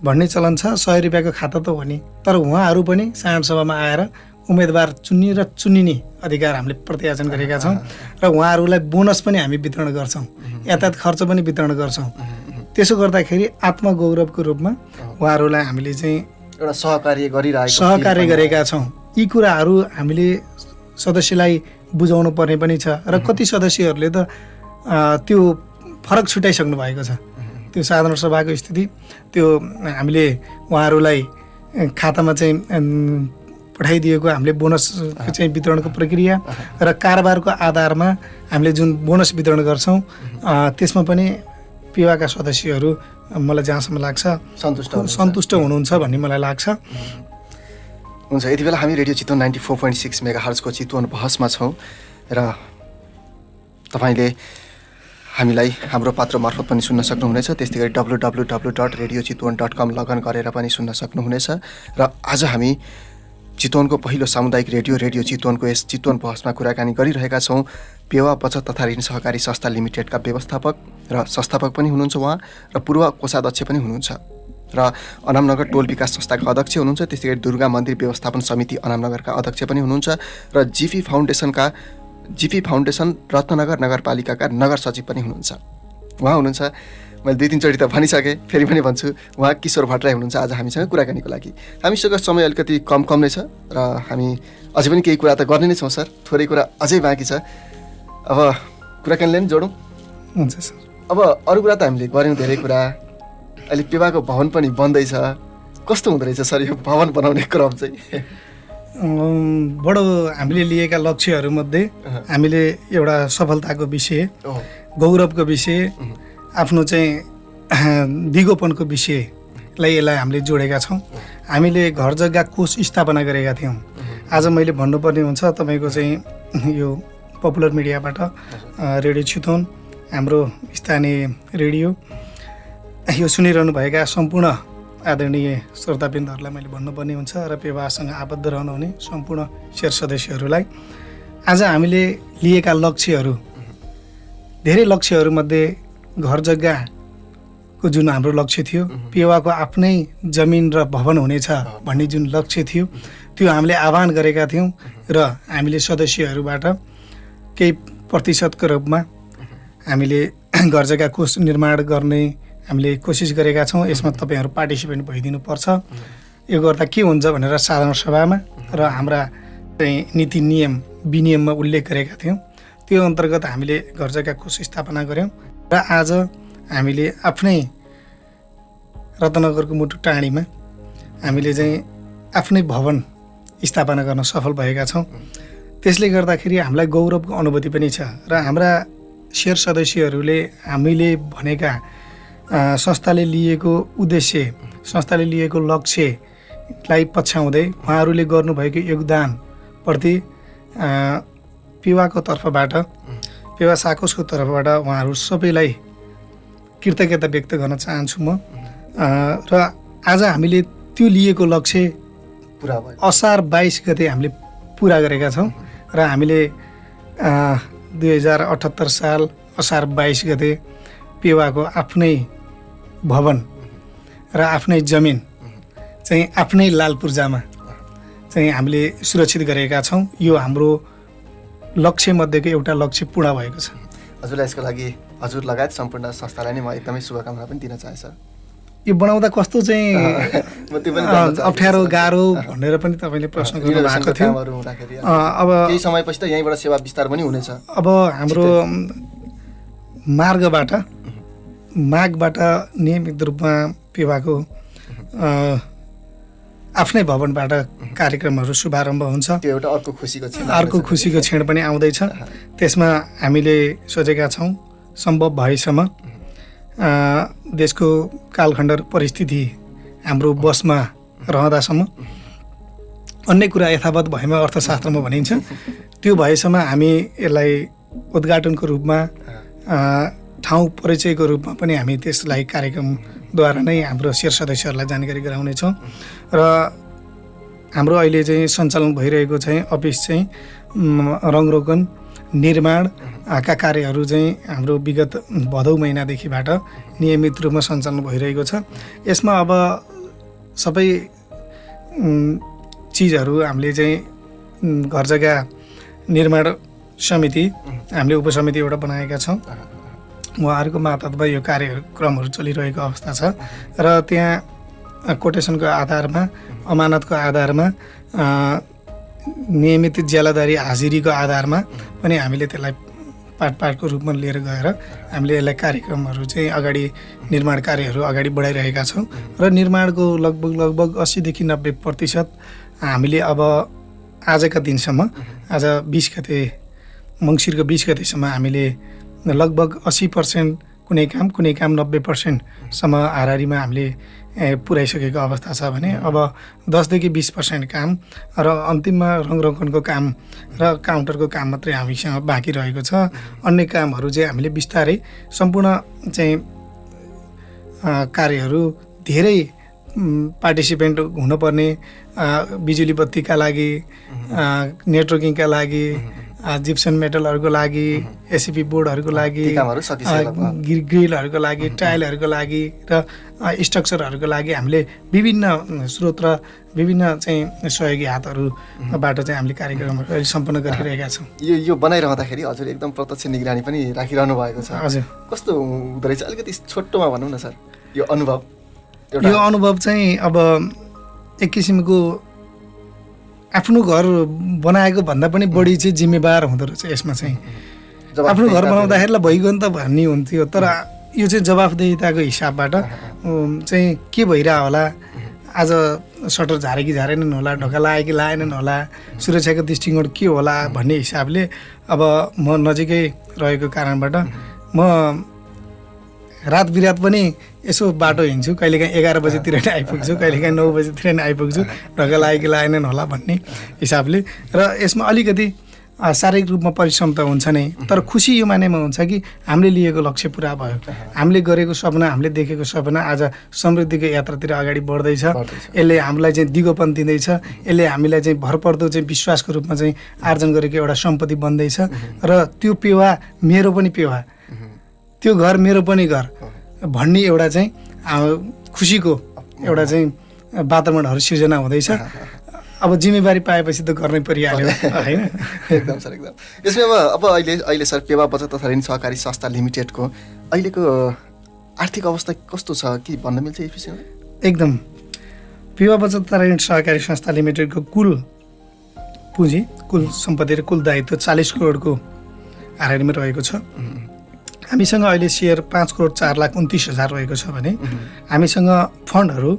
भन्ने चलन छ 100 रुपियाँको खाता त हो नि, तर उहाँहरू पनि साधारण सभामा आएर उम्मेदवार चुन्ने र चुनिने अधिकार हामीले प्रत्यार्जन गरेका छौँ र उहाँहरूलाई बोनस पनि हामी वितरण गर्छौँ, यातायात खर्च पनि वितरण गर्छौँ। त्यसो गर्दाखेरि आत्मगौरवको रूपमा उहाँहरूलाई हामीले चाहिँ एउटा सहकार्य गरेका छौँ। यी कुराहरू हामीले सदस्यलाई बुझाउनु पर्ने पनि छ र कति सदस्यहरूले त त्यो फरक छुट्याइसक्नु भएको छ। त्यो साधारण सभाको स्थिति, त्यो हामीले उहाँहरूलाई खातामा चाहिँ पठाइदिएको हामीले बोनस चाहिँ वितरणको प्रक्रिया र कारोबारको आधारमा हामीले जुन बोनस वितरण गर्छौँ त्यसमा पनि पेवाका सदस्यहरू मलाई जहाँसम्म लाग्छ सन्तुष्ट हुनुहुन्छ भन्ने मलाई लाग्छ। हुन्छ, यति बेला हामी रेडियो चितवन 94.6 मेगाहर्जको चितवन बहसमा छौँ र तपाईँले हामीलाई हाम्रो पात्र मार्फत पनि सुन्न सक्नुहुनेछ। त्यस्तै गरी www.radiocitwan.com लगन गरेर पनि सुन्न सक्नुहुनेछ। र आज हामी चितवनको पहिलो सामुदायिक रेडियो चितवनको यस चितवन बहसमा कुराकानी गरिरहेका छौँ पेवा बचत तथा ऋण सहकारी संस्था लिमिटेडका व्यवस्थापक र संस्थापक पनि हुनुहुन्छ उहाँ र पूर्व कोषाध्यक्ष पनि हुनुहुन्छ र अनामनगर टोल विकास संस्थाका अध्यक्ष हुनुहुन्छ। त्यस्तै गरी दुर्गा मन्दिर व्यवस्थापन समिति अनामनगरका अध्यक्ष पनि हुनुहुन्छ र जिपी फाउन्डेसन रत्ननगर नगरपालिकाका नगर सचिव पनि हुनुहुन्छ। उहाँ हुनुहुन्छ, मैले 2-3 चोटि त भनिसकेँ, फेरि पनि भन्छु, उहाँ किशोर भट्टराई हुनुहुन्छ आज हामीसँग कुराकानीको लागि। हामीसँग समय अलिकति कम नै छ र हामी अझै पनि केही कुरा त गर्ने नै छौँ सर, थोरै कुरा अझै बाँकी छ। अब कुराकानीले पनि जोडौँ। हुन्छ सर। अब अरू कुरा त हामीले गऱ्यौँ धेरै कुरा, अहिले पेवाको भवन पनि बन्दैछ, कस्तो हुँदो रहेछ सर यो भवन बनाउने क्रम चाहिँ? बडो हामीले लिएका लक्ष्यहरूमध्ये हामीले एउटा सफलताको विषय, गौरवको विषय, आफ्नो चाहिँ दिगोपनको विषयलाई यसलाई हामीले जोडेका छौँ। हामीले घर जग्गा कोष स्थापना गरेका थियौँ। आज मैले भन्नुपर्ने हुन्छ तपाईँको चाहिँ यो पपुलर मिडियाबाट रेडियो चितवन हाम्रो स्थानीय रेडियो यो सुनिरहनुभएका सम्पूर्ण आदरणीय श्रोताबिन्दहरूलाई मैले भन्नुपर्ने हुन्छ र पेवासँग आबद्ध रहनुहुने सम्पूर्ण शेयर सदस्यहरूलाई आज हामीले लिएका लक्ष्यहरू, धेरै लक्ष्यहरूमध्ये घर जग्गाको जुन हाम्रो लक्ष्य थियो, पेवाको आफ्नै जमिन र भवन हुनेछ भन्ने जुन लक्ष्य थियो त्यो हामीले आह्वान गरेका थियौँ र हामीले सदस्यहरूबाट केही प्रतिशतको रूपमा हामीले घर जग्गा कोष निर्माण गर्ने हामीले कोसिस गरेका छौँ। यसमा तपाईँहरू पार्टिसिपेन्ट भइदिनुपर्छ। यो गर्दा के हुन्छ भनेर साधारण सभामा र हाम्रा चाहिँ नीति नियम विनियममा उल्लेख गरेका थियौँ। त्यो अन्तर्गत हामीले घर जग्गा कोष स्थापना गऱ्यौँ र आज हामीले आफ्नै रत्नगरको मुटु टाढीमा हामीले चाहिँ आफ्नै भवन स्थापना गर्न सफल भएका छौँ। त्यसले गर्दाखेरि हामीलाई गौरवको अनुभूति पनि छ र हाम्रा शेयर सदस्यहरूले हामीले भनेका संस्थाले लिएको उद्देश्य, संस्थाले लिएको लक्ष्यलाई पछ्याउँदै उहाँहरूले गर्नुभएको योगदानप्रति पेवाको तर्फबाट, पेवा साकोसको तर्फबाट उहाँहरू सबैलाई कृतज्ञता व्यक्त गर्न चाहन्छु म। र आज हामीले त्यो लिएको लक्ष्य असार 22 गते हामीले पुरा गरेका छौँ र हामीले 2078 साल असार 22 गते पेवाको आफ्नै भवन र आफ्नै जमिन चाहिँ आफ्नै लाल पूर्जामा चाहिँ हामीले सुरक्षित गरेका छौँ। यो हाम्रो लक्ष्यमध्येको एउटा लक्ष्य पूर्ण भएको छ। हजुरलाई यसको लागि हजुर लगायत सम्पूर्ण संस्थालाई नै म एकदमै शुभकामना पनि दिन चाहे सर। यो बनाउँदा कस्तो चाहिँ अप्ठ्यारो गाह्रो भनेर पनि तपाईँले प्रश्न गर्नुभएको थियो। अब केही समयपछि त यहीँबाट सेवा विस्तार पनि हुनेछ। अब हाम्रो मागबाट नियमित रूपमा पेवाको आफ्नै भवनबाट कार्यक्रमहरू शुभारम्भ हुन्छ। त्यो एउटा अर्को खुसीको क्षण पनि आउँदैछ। त्यसमा हामीले सोचेका छौँ सम्भव भएसम्म देशको कालखण्ड परिस्थिति हाम्रो बसमा रहँदासम्म अन्य कुरा यथावत भएमा अर्थशास्त्रमा भनिन्छ, त्यो भएसम्म हामी यसलाई उद्घाटनको रूपमा ठाउँ परिचयको रूपमा पनि हामी त्यसलाई कार्यक्रमद्वारा नै हाम्रो शेयर सदस्यहरूलाई जानकारी गराउनेछौँ। र हाम्रो अहिले चाहिँ सञ्चालन भइरहेको चाहिँ अफिस चाहिँ रङरोगन निर्माणका कार्यहरू चाहिँ हाम्रो विगत भदौ महिनादेखिबाट नियमित रूपमा सञ्चालन भइरहेको छ। यसमा अब सबै चिजहरू हामीले चाहिँ घर जग्गा निर्माण समिति हामीले उपसमिति एउटा बनाएका छौँ। उहाँहरूको मातहतमा यो कार्यक्रमहरू चलिरहेको अवस्था छ र त्यहाँ कोटेसनको आधारमा, अमानतको आधारमा, नियमित ज्यालादारी हाजिरीको आधारमा पनि हामीले त्यसलाई पाटको रूपमा लिएर गएर हामीले यसलाई कार्यक्रमहरू चाहिँ अगाडि निर्माण कार्यहरू अगाडि बढाइरहेका छौँ र निर्माणको लगभग 80 देखि 90% हामीले अब आजका दिनसम्म, आज 20 गते मङ्सिरको 20 गतेसम्म हामीले लगभग 80% कुनै काम 90% हाराहारीमा हामीले पुर्याइसकेको अवस्था छ भने अब 10 देखि 20% काम र अन्तिममा रङरोगनको काम र काउन्टरको काम मात्रै हामीसँग बाँकी रहेको छ। अन्य कामहरू चाहिँ हामीले बिस्तारै सम्पूर्ण चाहिँ कार्यहरू धेरै पार्टिसिपेन्ट हुनुपर्ने बिजुली बत्तीका लागि, नेटवर्किङका लागि, जिप्सन मेटलहरूको लागि, एसिपी बोर्डहरूको लागि, ग्रिलहरूको लागि, टाइलहरूको लागि र स्ट्रक्चरहरूको लागि हामीले विभिन्न स्रोत र विभिन्न चाहिँ सहयोगी हातहरूबाट चाहिँ हामीले कार्यक्रमहरू सम्पन्न गरिरहेका छौँ। यो बनाइरहँदाखेरि हजुर एकदम प्रत्यक्ष निगरानी पनि राखिरहनु भएको छ। हजुर, कस्तो हुँदो रहेछ अलिकति छोटोमा भनौँ न सर यो अनुभव? यो अनुभव चाहिँ अब एक किसिमको आफ्नो घर बनाएको भन्दा पनि बढी चाहिँ जिम्मेवार हुँदो रहेछ यसमा चाहिँ। आफ्नो घर बनाउँदाखेरिलाई भइगयो नि त भन्ने हुन्थ्यो, तर यो चाहिँ जवाफदेहिताको हिसाबबाट चाहिँ के भइरह होला, आज सटर झारे कि झारेनन् होला, ढोका लाए कि लाएनन् होला, सुरक्षाको दृष्टिकोण के होला भन्ने हिसाबले अब म नजिकै रहेको कारणबाट म रात बिरात पनि यसो बाटो हिँड्छु, कहिलेकाहीँ 11 बजेतिर नै आइपुग्छु, कहिलेकाहीँ 9 बजेतिर नै आइपुग्छु, ढोका लाए कि लाएनन् होला भन्ने हिसाबले। र यसमा अलिकति शारीरिक रूपमा परिश्रम त हुन्छ नै, तर खुसी यो मानेमा हुन्छ कि हामीले लिएको लक्ष्य पुरा भयो, हामीले गरेको सपना, हामीले देखेको सपना आज समृद्धिको यात्रातिर अगाडि बढ्दैछ। यसले हामीलाई चाहिँ दिगोपन दिँदैछ, यसले हामीलाई चाहिँ भरपर्दो चाहिँ विश्वासको रूपमा चाहिँ आर्जन गरेको एउटा सम्पत्ति बन्दैछ। र त्यो पेवा मेरो पनि पेवा, त्यो घर मेरो पनि घर भन्ने एउटा चाहिँ खुसीको एउटा चाहिँ वातावरणहरू सिर्जना हुँदैछ। अब जिम्मेवारी पाएपछि त गर्नै परिहाल्यो होइन? एकदम सर, एकदम। यसमा अब अहिले सर पेवा बचत तथा ऋण सहकारी संस्था लिमिटेडको अहिलेको आर्थिक अवस्था कस्तो छ कि भन्न मिल्छ यस विषयमा? एकदम, पेवा बचत तथा ऋण सहकारी संस्था लिमिटेडको कुल पुँजी, कुल सम्पत्ति र कुल दायित्व 40 करोडको हाराहारीमा रहेको छ। हामीसँग अहिले सेयर 5,04,29,000 रहेको छ भने हामीसँग फन्डहरू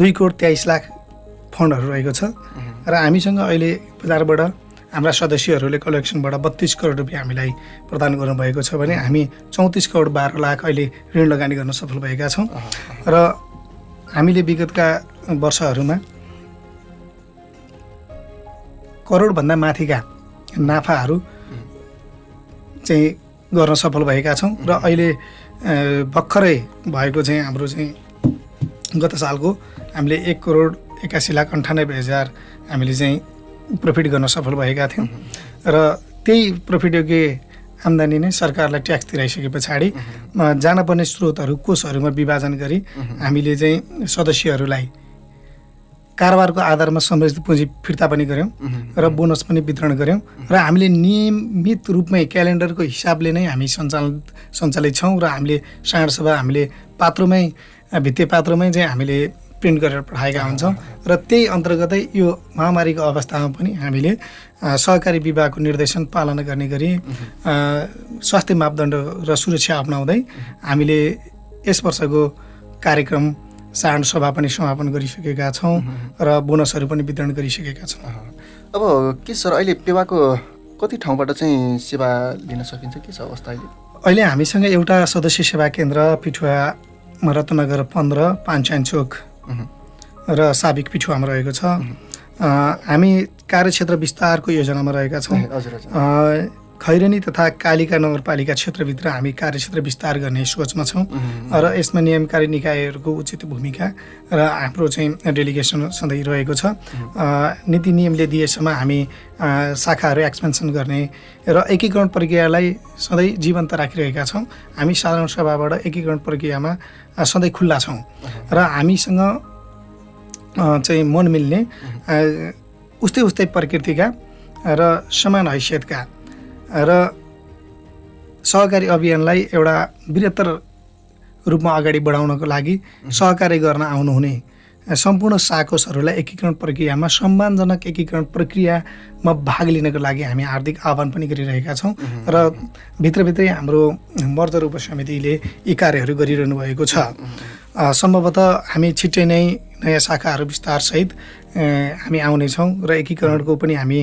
2,23,00,000 फन्डहरू रहेको छ। र हामीसँग अहिले बजारबाट हाम्रा सदस्यहरूले कलेक्सनबाट 32 करोड रुपियाँ हामीलाई प्रदान गर्नुभएको छ भने हामी 34 करोड 12 लाख अहिले ऋण लगानी गर्न सफल भएका छौँ। र हामीले विगतका वर्षहरूमा करोडभन्दा माथिका नाफाहरू चाहिँ गर्न सफल भएका छौँ। र अहिले भर्खरै भएको चाहिँ हाम्रो चाहिँ गत सालको हामीले 1,81,98,000 हामीले चाहिँ प्रफिट गर्न सफल भएका थियौँ। र त्यही प्रफिट योग्य आम्दानी नै सरकारलाई ट्याक्स तिराइसके पछाडि जानपर्ने स्रोतहरू कोषहरूमा विभाजन गरी हामीले चाहिँ सदस्यहरूलाई कारोबारको आधारमा संरचित पुँजी फिर्ता पनि गऱ्यौँ र बोनस पनि वितरण गऱ्यौँ। र हामीले नियमित रूपमै क्यालेन्डरको हिसाबले नै हामी सञ्चालित छौँ। र हामीले साँड सभा हामीले पात्रोमै भित्ते पात्रोमै चाहिँ हामीले प्रिन्ट गरेर पठाएका हुन्छौँ। र त्यही अन्तर्गतै यो महामारीको अवस्थामा पनि हामीले सहकारी विभागको निर्देशन पालना गर्ने गरी स्वास्थ्य मापदण्ड र सुरक्षा अपनाउँदै हामीले यस वर्षको कार्यक्रम साँड सभा पनि समापन गरिसकेका छौँ र बोनसहरू पनि वितरण गरिसकेका छौँ। अब के सर अहिले पेवाको कति ठाउँबाट चाहिँ सेवा लिन सकिन्छ, के छ अवस्था अहिले? अहिले हामीसँग एउटा सदस्य सेवा केन्द्र पिठुवा रत्नगर 15 पाञ्चायन चोक र साबिक पिठुवामा रहेको छ। हामी कार्यक्षेत्र विस्तारको योजनामा रहेका छौँ। खैरेनी तथा कालिका नगरपालिका क्षेत्रभित्र हामी कार्यक्षेत्र विस्तार गर्ने सोचमा छौँ। र यसमा नियमकारी निकायहरूको उचित भूमिका र हाम्रो चाहिँ डेलिगेसन सधैँ रहेको छ। नीति नियमले दिएसम्म हामी शाखाहरू एक्सपेन्सन गर्ने र एकीकरण प्रक्रियालाई सधैँ जीवन्त राखिरहेका छौँ। हामी साधारण सभाबाट एकीकरण प्रक्रियामा सधैँ खुल्ला छौँ। र हामीसँग चाहिँ मन मिल्ने उस्तै प्रकृतिका र समान हैसियतका र सहकारी अभियानलाई एउटा बृहत्तर रूपमा अगाडि बढाउनको लागि सहकारी गर्न आउनुहुने सम्पूर्ण साकोसहरूलाई एकीकरण प्रक्रियामा सम्मानजनक एकीकरण प्रक्रियामा भाग लिनको लागि हामी हार्दिक आह्वान पनि गरिरहेका छौँ। र भित्रभित्रै हाम्रो मर्जर उपसमितिले यी कार्यहरू गरिरहनु भएको छ। सम्भवतः हामी छिट्टै नै नयाँ शाखाहरू विस्तारसहित हामी आउनेछौँ र एकीकरणको पनि हामी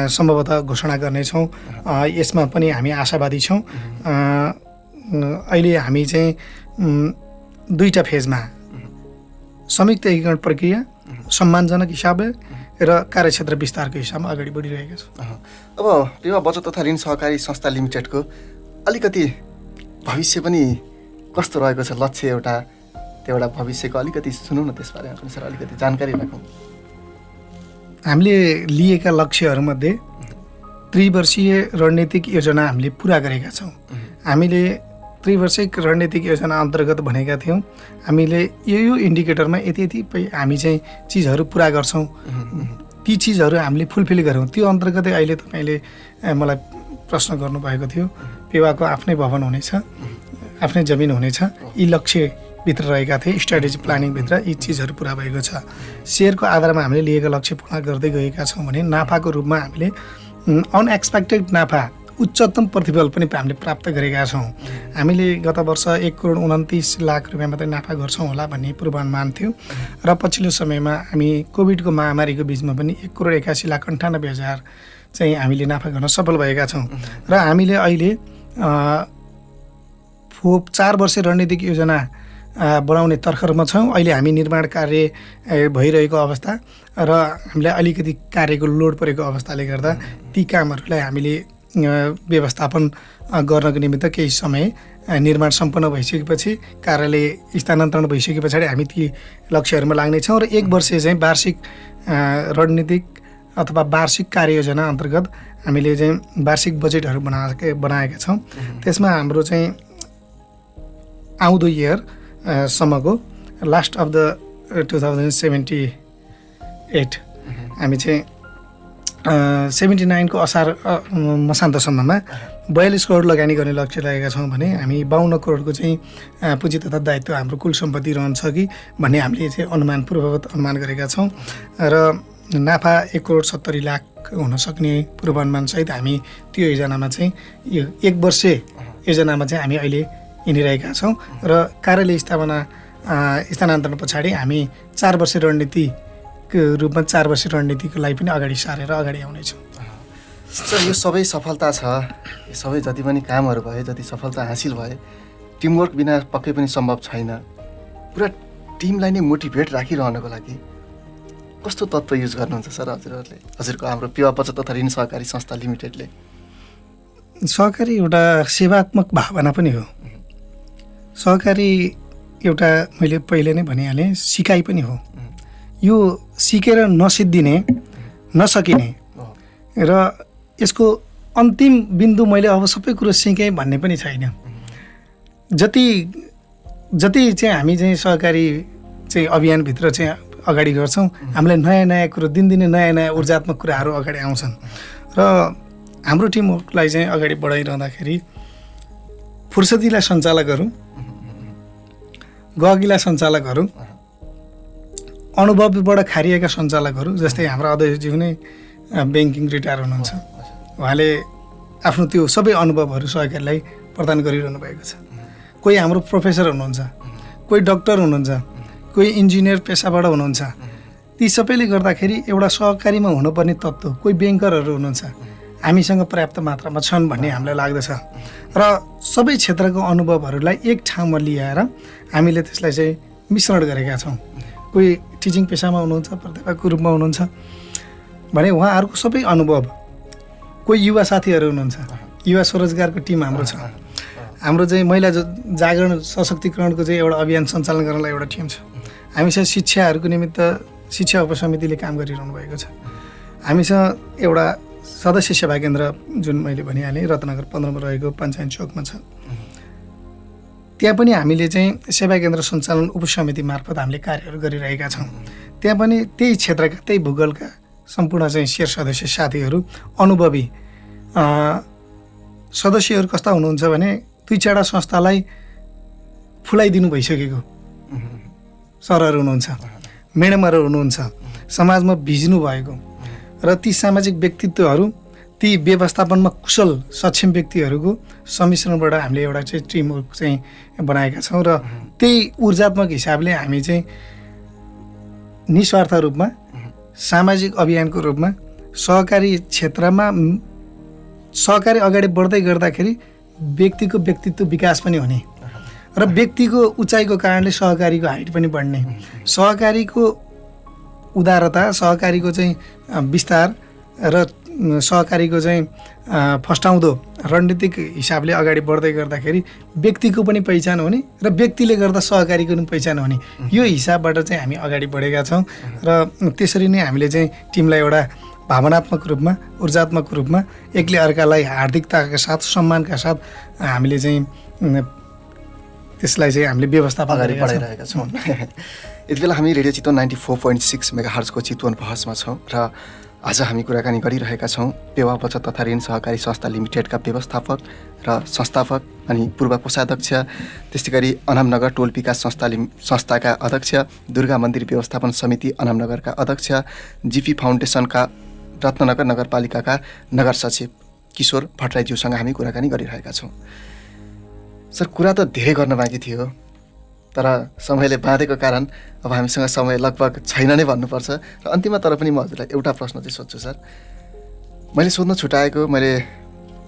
सम्भवतः घोषणा गर्नेछौँ। यसमा पनि हामी आशावादी छौँ। अहिले हामी चाहिँ 2टा फेजमा संयुक्त एकीकरण प्रक्रिया सम्मानजनक हिसाबले र कार्यक्षेत्र विस्तारको हिसाबमा अगाडि बढिरहेका छौँ। अब पेवा बचत तथा ऋण सहकारी संस्था लिमिटेडको अलिकति भविष्य पनि कस्तो रहेको छ, लक्ष्य एउटा त्यो एउटा भविष्यको अलिकति सुनौँ न, त्यसबारेमा पनि सर अलिकति जानकारी राखौँ। हामीले लिएका लक्ष्यहरूमध्ये त्रिवर्षीय रणनीतिक योजना हामीले पुरा गरेका छौँ। हामीले त्रिवर्षिक रणनीतिक योजना अन्तर्गत भनेका थियौँ हामीले यो इन्डिकेटरमा यति हामी चाहिँ चिजहरू पुरा गर्छौँ, ती चिजहरू हामीले फुलफिल गरौँ। त्यो अन्तर्गतै अहिले तपाईँले मलाई प्रश्न गर्नुभएको थियो, पेवाको आफ्नै भवन हुनेछ, आफ्नै जमिन हुनेछ, यी लक्ष्यभित्र रहेका थिए। स्ट्राटेजी प्लानिङभित्र यी चिजहरू पुरा भएको छ। सेयरको आधारमा हामीले लिएका लक्ष्य पूर्ण गर्दै गएका छौँ भने नाफाको रूपमा हामीले अनएक्सपेक्टेड नाफा, उच्चतम प्रतिफल पनि हामीले प्राप्त गरेका छौँ। हामीले गत वर्ष 1,29,00,000 रुपियाँ मात्रै नाफा गर्छौँ होला भन्ने पूर्वानुमान थियो र पछिल्लो समयमा हामी कोभिडको महामारीको बिचमा पनि 1,81,98,000 चाहिँ हामीले नाफा गर्न सफल भएका छौँ। र हामीले अहिले 4 वर्ष रणनीतिक योजना बनाउने तर्खरमा छौँ। अहिले हामी निर्माण कार्य भइरहेको अवस्था र हामीलाई अलिकति कार्यको लोड परेको अवस्थाले गर्दा ती कामहरूलाई हामीले व्यवस्थापन गर्नको निमित्त केही समय निर्माण सम्पन्न भइसकेपछि, कार्यालय स्थानान्तरण भइसके पछाडि हामी ती लक्ष्यहरूमा लाग्नेछौँ र 1 वर्ष चाहिँ वार्षिक रणनीतिक अथवा वार्षिक कार्ययोजना अन्तर्गत हामीले चाहिँ वार्षिक बजेटहरू बनाएका छौँ। त्यसमा हाम्रो चाहिँ आउँदो इयर सम्मको लास्ट अफ द 2078 हामी चाहिँ 79 को असार मसान्तसम्ममा 42 करोड लगानी गर्ने लक्ष्य लागेका छौँ भने हामी 52 करोडको चाहिँ पुँजी तथा दायित्व हाम्रो कुल सम्पत्ति रहन्छ कि भन्ने हामीले चाहिँ पूर्ववत अनुमान गरेका छौँ र नाफा 1,70,00,000 हुन सक्ने पूर्वानुमानसहित हामी त्यो योजनामा चाहिँ यो 1 वर्ष योजनामा चाहिँ हामी अहिले हिँडिरहेका छौँ र कार्यालय स्थानान्तरण पछाडि हामी 4 वर्ष रणनीतिको रूपमा 4 वर्ष रणनीतिको लागि पनि अगाडि सारेर अगाडि आउनेछौँ। सर यो सबै सफलता छ, यो सबै जति पनि कामहरू भए, जति सफलता हासिल भए, टिमवर्क बिना पक्कै पनि सम्भव छैन। पुरा टिमलाई नै मोटिभेट राखिरहनको लागि कस्तो तत्त्व युज गर्नुहुन्छ सर हजुरहरूले? हजुरको हाम्रो पेवा बचत तथा ऋण सहकारी संस्था लिमिटेडले सहकारी एउटा सेवात्मक भावना पनि हो। सहकारी एउटा मैले पहिले नै भनिहालेँ सिकाइ पनि हो। यो सिकेर नसकिने र यसको अन्तिम बिन्दु मैले अब सबै कुरो सिकेँ भन्ने पनि छैन। जति चाहिँ हामी चाहिँ सहकारी चाहिँ अभियानभित्र चाहिँ अगाडि गर्छौँ, हामीलाई नयाँ कुरो दिनदिनै नयाँ ऊर्जात्मक कुराहरू अगाडि आउँछन् र हाम्रो टिमवर्कलाई चाहिँ अगाडि बढाइरहँदाखेरि फुर्सदिला सञ्चालकहरू, गहकिला सञ्चालकहरू, अनुभवबाट खारिएका सञ्चालकहरू जस्तै हाम्रो अध्यक्षज्यू नै ब्याङ्किङ रिटायर हुनुहुन्छ। उहाँले आफ्नो त्यो सबै अनुभवहरू सहकारीलाई प्रदान गरिरहनु भएको छ। कोही हाम्रो प्रोफेसर हुनुहुन्छ, कोही डक्टर हुनुहुन्छ, कोही इन्जिनियर पेसाबाट हुनुहुन्छ। ती सबैले गर्दाखेरि एउटा सहकारीमा हुनुपर्ने तत्त्व, कोही ब्याङ्करहरू हुनुहुन्छ, हामीसँग पर्याप्त मात्रामा छन् भन्ने हामीलाई लाग्दछ र सबै क्षेत्रको अनुभवहरूलाई एक ठाउँमा ल्याएर हामीले त्यसलाई चाहिँ मिश्रण गरेका छौँ। कोही टिचिङ पेसामा हुनुहुन्छ, प्राध्यापकको रूपमा हुनुहुन्छ भने उहाँहरूको सबै अनुभव, कोही युवा साथीहरू हुनुहुन्छ, युवा स्वरोजगारको टिम हाम्रो छ। हाम्रो चाहिँ महिला जागरण सशक्तिकरणको चाहिँ एउटा अभियान सञ्चालन गर्नलाई एउटा टिम छ। हामीसँग शिक्षाहरूको निमित्त शिक्षा उपसमितिले काम गरिरहनु भएको छ। हामीसँग एउटा सदस्य सेवा केन्द्र जुन मैले भनिहालेँ रत्नगर 15 मा रहेको पञ्चायत चोकमा छ। त्यहाँ पनि हामीले चाहिँ सेवा केन्द्र सञ्चालन उपसमिति मार्फत हामीले कार्यहरू गरिरहेका छौँ। त्यहाँ पनि त्यही क्षेत्रका, त्यही भूगोलका सम्पूर्ण चाहिँ सेयर सदस्य साथीहरू, अनुभवी सदस्यहरू कस्ता हुनुहुन्छ भने 2-4 संस्थालाई फुलाइदिनु भइसकेको सरहरू हुनुहुन्छ, म्याडमहरू हुनुहुन्छ, समाजमा भिज्नु भएको र ती सामाजिक व्यक्तित्वहरू, ती व्यवस्थापनमा कुशल सक्षम व्यक्तिहरूको सम्मिश्रणबाट हामीले एउटा चाहिँ टिमवर्क चाहिँ बनाएका छौँ र त्यही ऊर्जात्मक हिसाबले हामी चाहिँ निस्वार्थ रूपमा सामाजिक अभियानको रूपमा सहकारी क्षेत्रमा सहकारी अगाडि बढ्दै गर्दाखेरि व्यक्तिको व्यक्तित्व विकास पनि हुने र व्यक्तिको उचाइको कारणले सहकारीको हाइट पनि बढ्ने, सहकारीको उदारता, सहकारीको चाहिँ विस्तार र सहकारीको चाहिँ फस्टाउँदो रणनीतिक हिसाबले अगाडि बढ्दै गर्दाखेरि व्यक्तिको पनि पहिचान हुने र व्यक्तिले गर्दा सहकारीको पनि पहिचान हुने, यो हिसाबबाट चाहिँ हामी अगाडि बढेका छौँ। र त्यसरी नै हामीले चाहिँ टिमलाई एउटा भावनात्मक रूपमा, ऊर्जात्मक रूपमा एकले अर्कालाई हार्दिकताका साथ, सम्मानका साथ हामीले चाहिँ त्यसलाई चाहिँ हामीले व्यवस्थापन अगाडि बढाइरहेका छौँ। यति बेला हामी रेडियो चितवन 94.6 मेगाहर्जको चितवन बहसमा छौँ र आज हामी कुराकानी गरिरहेका छौँ पेवा बचत तथा ऋण सहकारी संस्था लिमिटेडका व्यवस्थापक र संस्थापक अनि पूर्व कोषाध्यक्ष, त्यस्तै गरी अनामनगर टोल विकास संस्थाका अध्यक्ष, दुर्गा मन्दिर व्यवस्थापन समिति अनामनगरका अध्यक्ष, जिपी फाउन्डेसनका रत्ननगर नगरपालिकाका नगर सचिव किशोर भट्टराईज्यूसँग हामी कुराकानी गरिरहेका छौँ। सर, कुरा त धेरै गर्न बाँकी थियो तर समयले बाँधेको कारण अब हामीसँग समय लगभग छैन नै भन्नुपर्छ र अन्तिममा तर पनि म हजुरलाई एउटा प्रश्न चाहिँ सोध्छु। सर, मैले सोध्न छुटाएको, मैले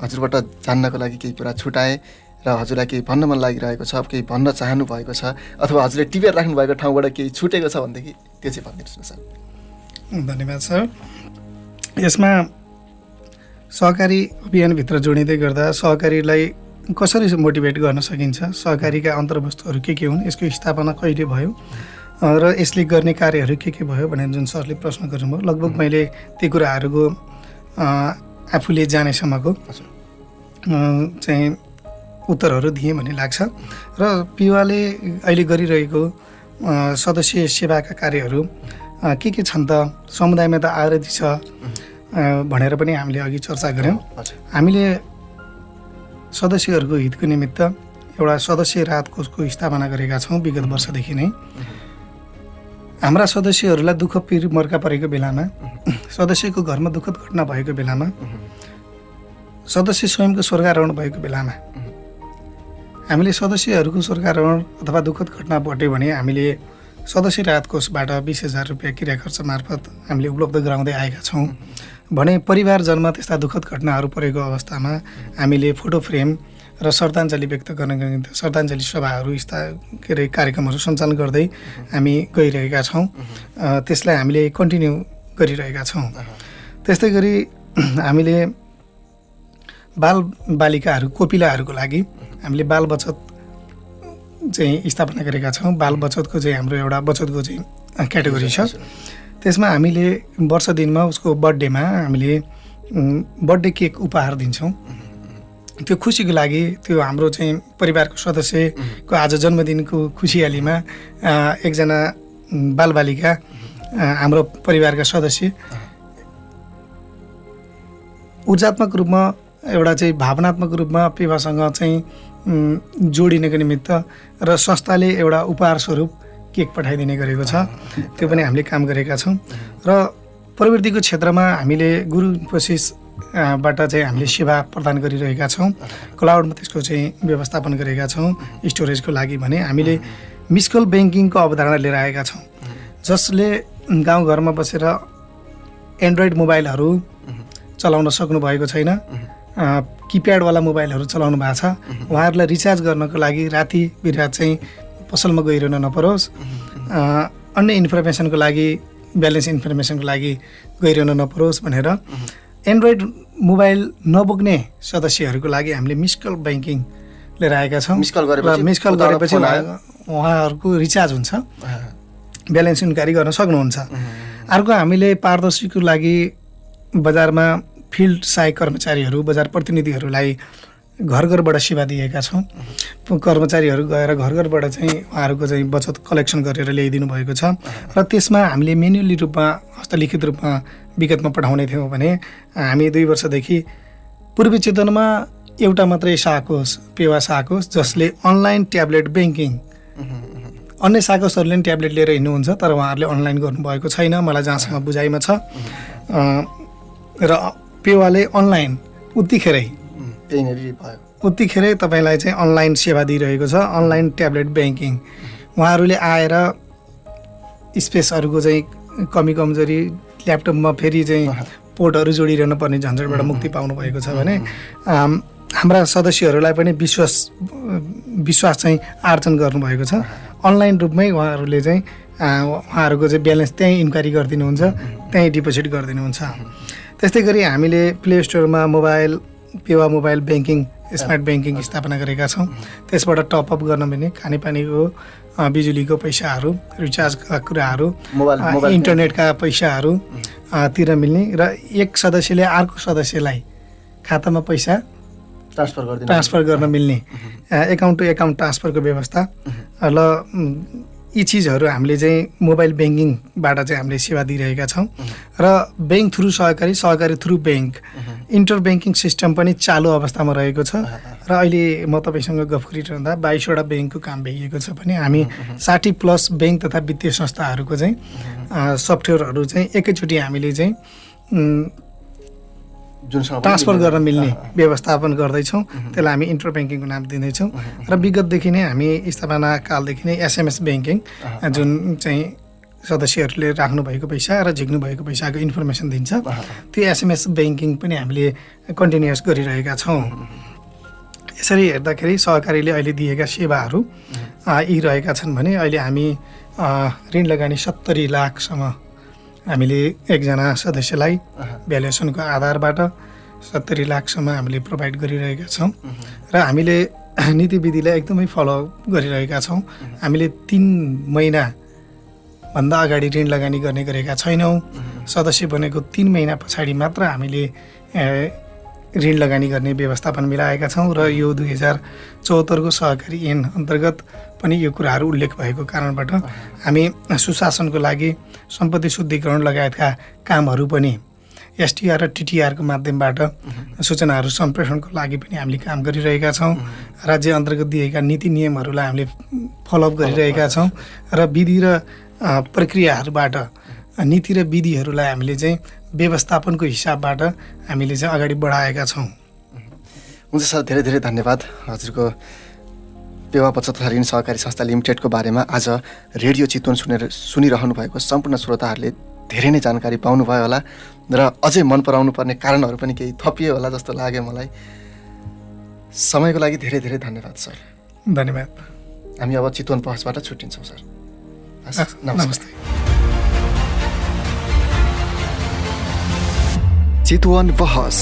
हजुरबाट जान्नको लागि केही कुरा छुटाएँ र हजुरलाई केही भन्न मन लागिरहेको छ, केही भन्न चाहनु भएको छ अथवा हजुरले टिपेर राख्नुभएको ठाउँबाट केही छुटेको छ भनेदेखि त्यो चाहिँ भनिदिनुहोस् न सर। धन्यवाद सर। यसमा सहकारी अभियानभित्र जोडिँदै गर्दा सहकारीलाई कसरी मोटिभेट गर्न सकिन्छ, सहकारीका अन्तर्वस्तुहरू के हुन्, यसको स्थापना कहिले भयो र यसले गर्ने कार्यहरू के भयो भनेर जुन सरले प्रश्न गर्नुभयो, लगभग मैले ती कुराहरूको आफूले जानेसम्मको चाहिँ उत्तरहरू दिएँ भन्ने लाग्छ। र पिवाले अहिले गरिरहेको सदस्य सेवाका कार्यहरू के छन् त, समुदायमा त आवृत्ति छ भनेर पनि हामीले अघि चर्चा गऱ्यौँ। हामीले सदस्यहरूको हितको निमित्त एउटा सदस्य राहत कोषको स्थापना गरेका छौँ विगत वर्षदेखि नै। हाम्रा सदस्यहरूलाई दुःख पीर मर्का परेको बेलामा, सदस्यको घरमा दुःखद घटना भएको बेलामा, सदस्य स्वयंको स्वर्गारोहण भएको बेलामा हामीले सदस्यहरूको स्वर्गारोहण अथवा दुःखद घटना घट्यो भने हामीले सदस्य राहत कोषबाट 20,000 रुपियाँ क्रिया खर्च मार्फत हामीले उपलब्ध गराउँदै आएका छौँ। भने परिवारजनमा त्यस्ता दुःखद घटनाहरू परेको अवस्थामा हामीले फोटो फ्रेम र श्रद्धाञ्जली व्यक्त गर्नको निम्ति श्रद्धाञ्जली सभाहरू कार्यक्रमहरू सञ्चालन गर्दै हामी गइरहेका छौँ। त्यसलाई हामीले कन्टिन्यू गरिरहेका छौँ। त्यस्तै गरी हामीले बालबालिकाहरू, कोपिलाहरूको लागि हामीले बाल बचत चाहिँ स्थापना गरेका छौँ। बाल बचतको चाहिँ हाम्रो एउटा बचतको चाहिँ क्याटेगोरी छ। त्यसमा हामीले वर्ष दिनमा उसको बर्थडेमा हामीले बर्थडे केक उपहार दिन्छौँ। त्यो खुसीको लागि, त्यो हाम्रो चाहिँ परिवारको सदस्यको आज जन्मदिनको खुसियालीमा एकजना बालबालिका हाम्रो परिवारका सदस्य ऊर्जात्मक रूपमा एउटा चाहिँ भावनात्मक रूपमा पेवासँग चाहिँ जोडिनको निमित्त र संस्थाले एउटा उपहार स्वरूप केक पठाइदिने गरेको छ। त्यो पनि हामीले काम गरेका छौँ। र प्रवृत्तिको क्षेत्रमा हामीले गुरु इन्फोसिसबाट चाहिँ हामीले सेवा प्रदान गरिरहेका छौँ। क्लाउडमा त्यसको चाहिँ व्यवस्थापन गरेका छौँ। स्टोरेजको लागि भने हामीले मिस कल ब्याङ्किङको अवधारणा लिएर आएका छौँ, जसले गाउँघरमा बसेर एन्ड्रोइड मोबाइलहरू चलाउन सक्नुभएको छैन, किप्याडवाला मोबाइलहरू चलाउनु भएको छ। उहाँहरूलाई रिचार्ज गर्नको लागि राति बिरात चाहिँ पसलमा गइरहन नपरोस्, अन्य इन्फर्मेसनको लागि, ब्यालेन्स इन्फर्मेसनको लागि गइरहन नपरोस् भनेर एन्ड्रोइड मोबाइल नबोक्ने सदस्यहरूको लागि हामीले मिस कल ब्याङ्किङ लिएर आएका छौँ। मिस कल गरेपछि उहाँहरूको रिचार्ज हुन्छ, ब्यालेन्स इन्क्वायरी गर्न सक्नुहुन्छ। अर्को हामीले पारदर्शीको लागि बजारमा फिल्ड सहायक कर्मचारीहरू, बजार प्रतिनिधिहरूलाई घर घरबाट सेवा दिएका छौँ। कर्मचारीहरू गएर घर घरबाट चाहिँ उहाँहरूको चाहिँ बचत कलेक्सन गरेर ल्याइदिनु भएको छ। र त्यसमा हामीले मेन्युअली रूपमा, हस्तलिखित रूपमा विगतमा पठाउने थियौँ भने हामी 2 वर्षदेखि पूर्वी चितवनमा एउटा मात्रै शाखा, पेवा शाखा, जसले अनलाइन ट्याब्लेट ब्याङ्किङ, अन्य शाखाहरूले पनि ट्याब्लेट लिएर हिँड्नुहुन्छ तर उहाँहरूले अनलाइन गर्नुभएको छैन मलाई जहाँसम्म बुझाइमा छ। र पेवाले अनलाइन उत्तिखेरै तपाईँलाई चाहिँ अनलाइन सेवा दिइरहेको छ, अनलाइन ट्याब्लेट ब्याङ्किङ। उहाँहरूले आएर स्पेसहरूको चाहिँ कमी कमजोरी, ल्यापटपमा फेरि चाहिँ पोर्टहरू जोडिरहनु पर्ने झन्झटबाट मुक्ति पाउनु भएको छ भने हाम्रा सदस्यहरूलाई पनि विश्वास चाहिँ आर्जन गर्नुभएको छ। अनलाइन रूपमै उहाँहरूले चाहिँ उहाँहरूको चाहिँ ब्यालेन्स त्यहीँ इन्क्वायरी गरिदिनुहुन्छ, त्यहीँ डिपोजिट गरिदिनुहुन्छ। त्यस्तै गरी हामीले प्ले स्टोरमा Pewa mobile banking smart banking स्थापना गरेका छौँ। त्यसबाट टपअप गर्न पनि खानेपानीको बिजुलीको पैसाहरू, रिचार्जका कुराहरू, इन्टरनेटका पैसाहरू तिर मिल्ने र एक सदस्यले अर्को सदस्यलाई खातामा पैसा ट्रान्सफर गर्न मिल्ने एकाउन्ट टु एकाउन्ट ट्रान्सफरको व्यवस्था र यी चिजहरू हामीले चाहिँ मोबाइल ब्याङ्किङबाट चाहिँ हामीले सेवा दिइरहेका छौँ। र ब्याङ्क थ्रु सहकारी through bank inter banking system पनि चालु अवस्थामा रहेको छ। र अहिले म तपाईँसँग गफ गरिरहँदा 22वटा ब्याङ्कको काम भइएको छ भने हामी 60+ ब्याङ्क तथा वित्तीय संस्थाहरूको चाहिँ सफ्टवेयरहरू चाहिँ एकैचोटि हामीले चाहिँ ट्रान्सफर गर्न मिल्ने व्यवस्थापन गर्दैछौँ। त्यसलाई हामी इन्टर ब्याङ्किङको नाम दिँदैछौँ। र विगतदेखि नै हामी स्थापना कालदेखि नै SMS ब्याङ्किङ जुन चाहिँ सदस्यहरूले राख्नुभएको पैसा र झिक्नु भएको पैसाको इन्फर्मेसन दिन्छ, त्यो SMS ब्याङ्किङ पनि हामीले कन्टिन्युस गरिरहेका छौँ। यसरी हेर्दाखेरि सहकारीले अहिले दिएका सेवाहरू यी रहेका छन् भने अहिले हामी ऋण लगानी 70 लाखसम्म हामीले एकजना सदस्यलाई भ्यालुएसनको आधारबाट 70 लाखसम्म हामीले प्रोभाइड गरिरहेका छौँ। र हामीले नीति विधिलाई एकदमै फलो गरिरहेका छौँ। हामीले 3 महिनाभन्दा अगाडि ऋण लगानी गर्ने गरेका छैनौँ। सदस्य बनेको 3 महिना पछाडि मात्र हामीले ऋण लगानी गर्ने व्यवस्थापन मिलाएका छौँ। र यो 2074को सहकारी ऐन अन्तर्गत पनि यो कुराहरू उल्लेख भएको कारणबाट हामी सुशासनको लागि सम्पत्ति शुद्धिकरण लगायतका कामहरू पनि STR र TTRको माध्यमबाट सूचनाहरू सम्प्रेषणको लागि पनि हामीले काम गरिरहेका छौँ। राज्य अन्तर्गत दिएका नीति नियमहरूलाई हामीले फलोअप गरिरहेका छौँ र विधि र प्रक्रियाहरूबाट नीति र विधिहरूलाई हामीले चाहिँ व्यवस्थापनको हिसाबबाट हामीले चाहिँ अगाडि बढाएका छौँ। हुन्छ सर, धेरै धेरै धन्यवाद। हजुरको पेवा बचत तथा ऋण सहकारी संस्था लिमिटेडको बारेमा आज रेडियो चितवन सुनिरहनु भएको सम्पूर्ण श्रोताहरूले धेरै नै जानकारी पाउनुभयो होला र अझै मन पराउनु पर्ने कारणहरू पनि केही थपियो होला जस्तो लाग्यो मलाई। समयको लागि धेरै धेरै धन्यवाद सर। धन्यवाद। हामी अब चितवन बहसबाट छुट्टिन्छौँ सर। नमस्ते। चितवन बहस।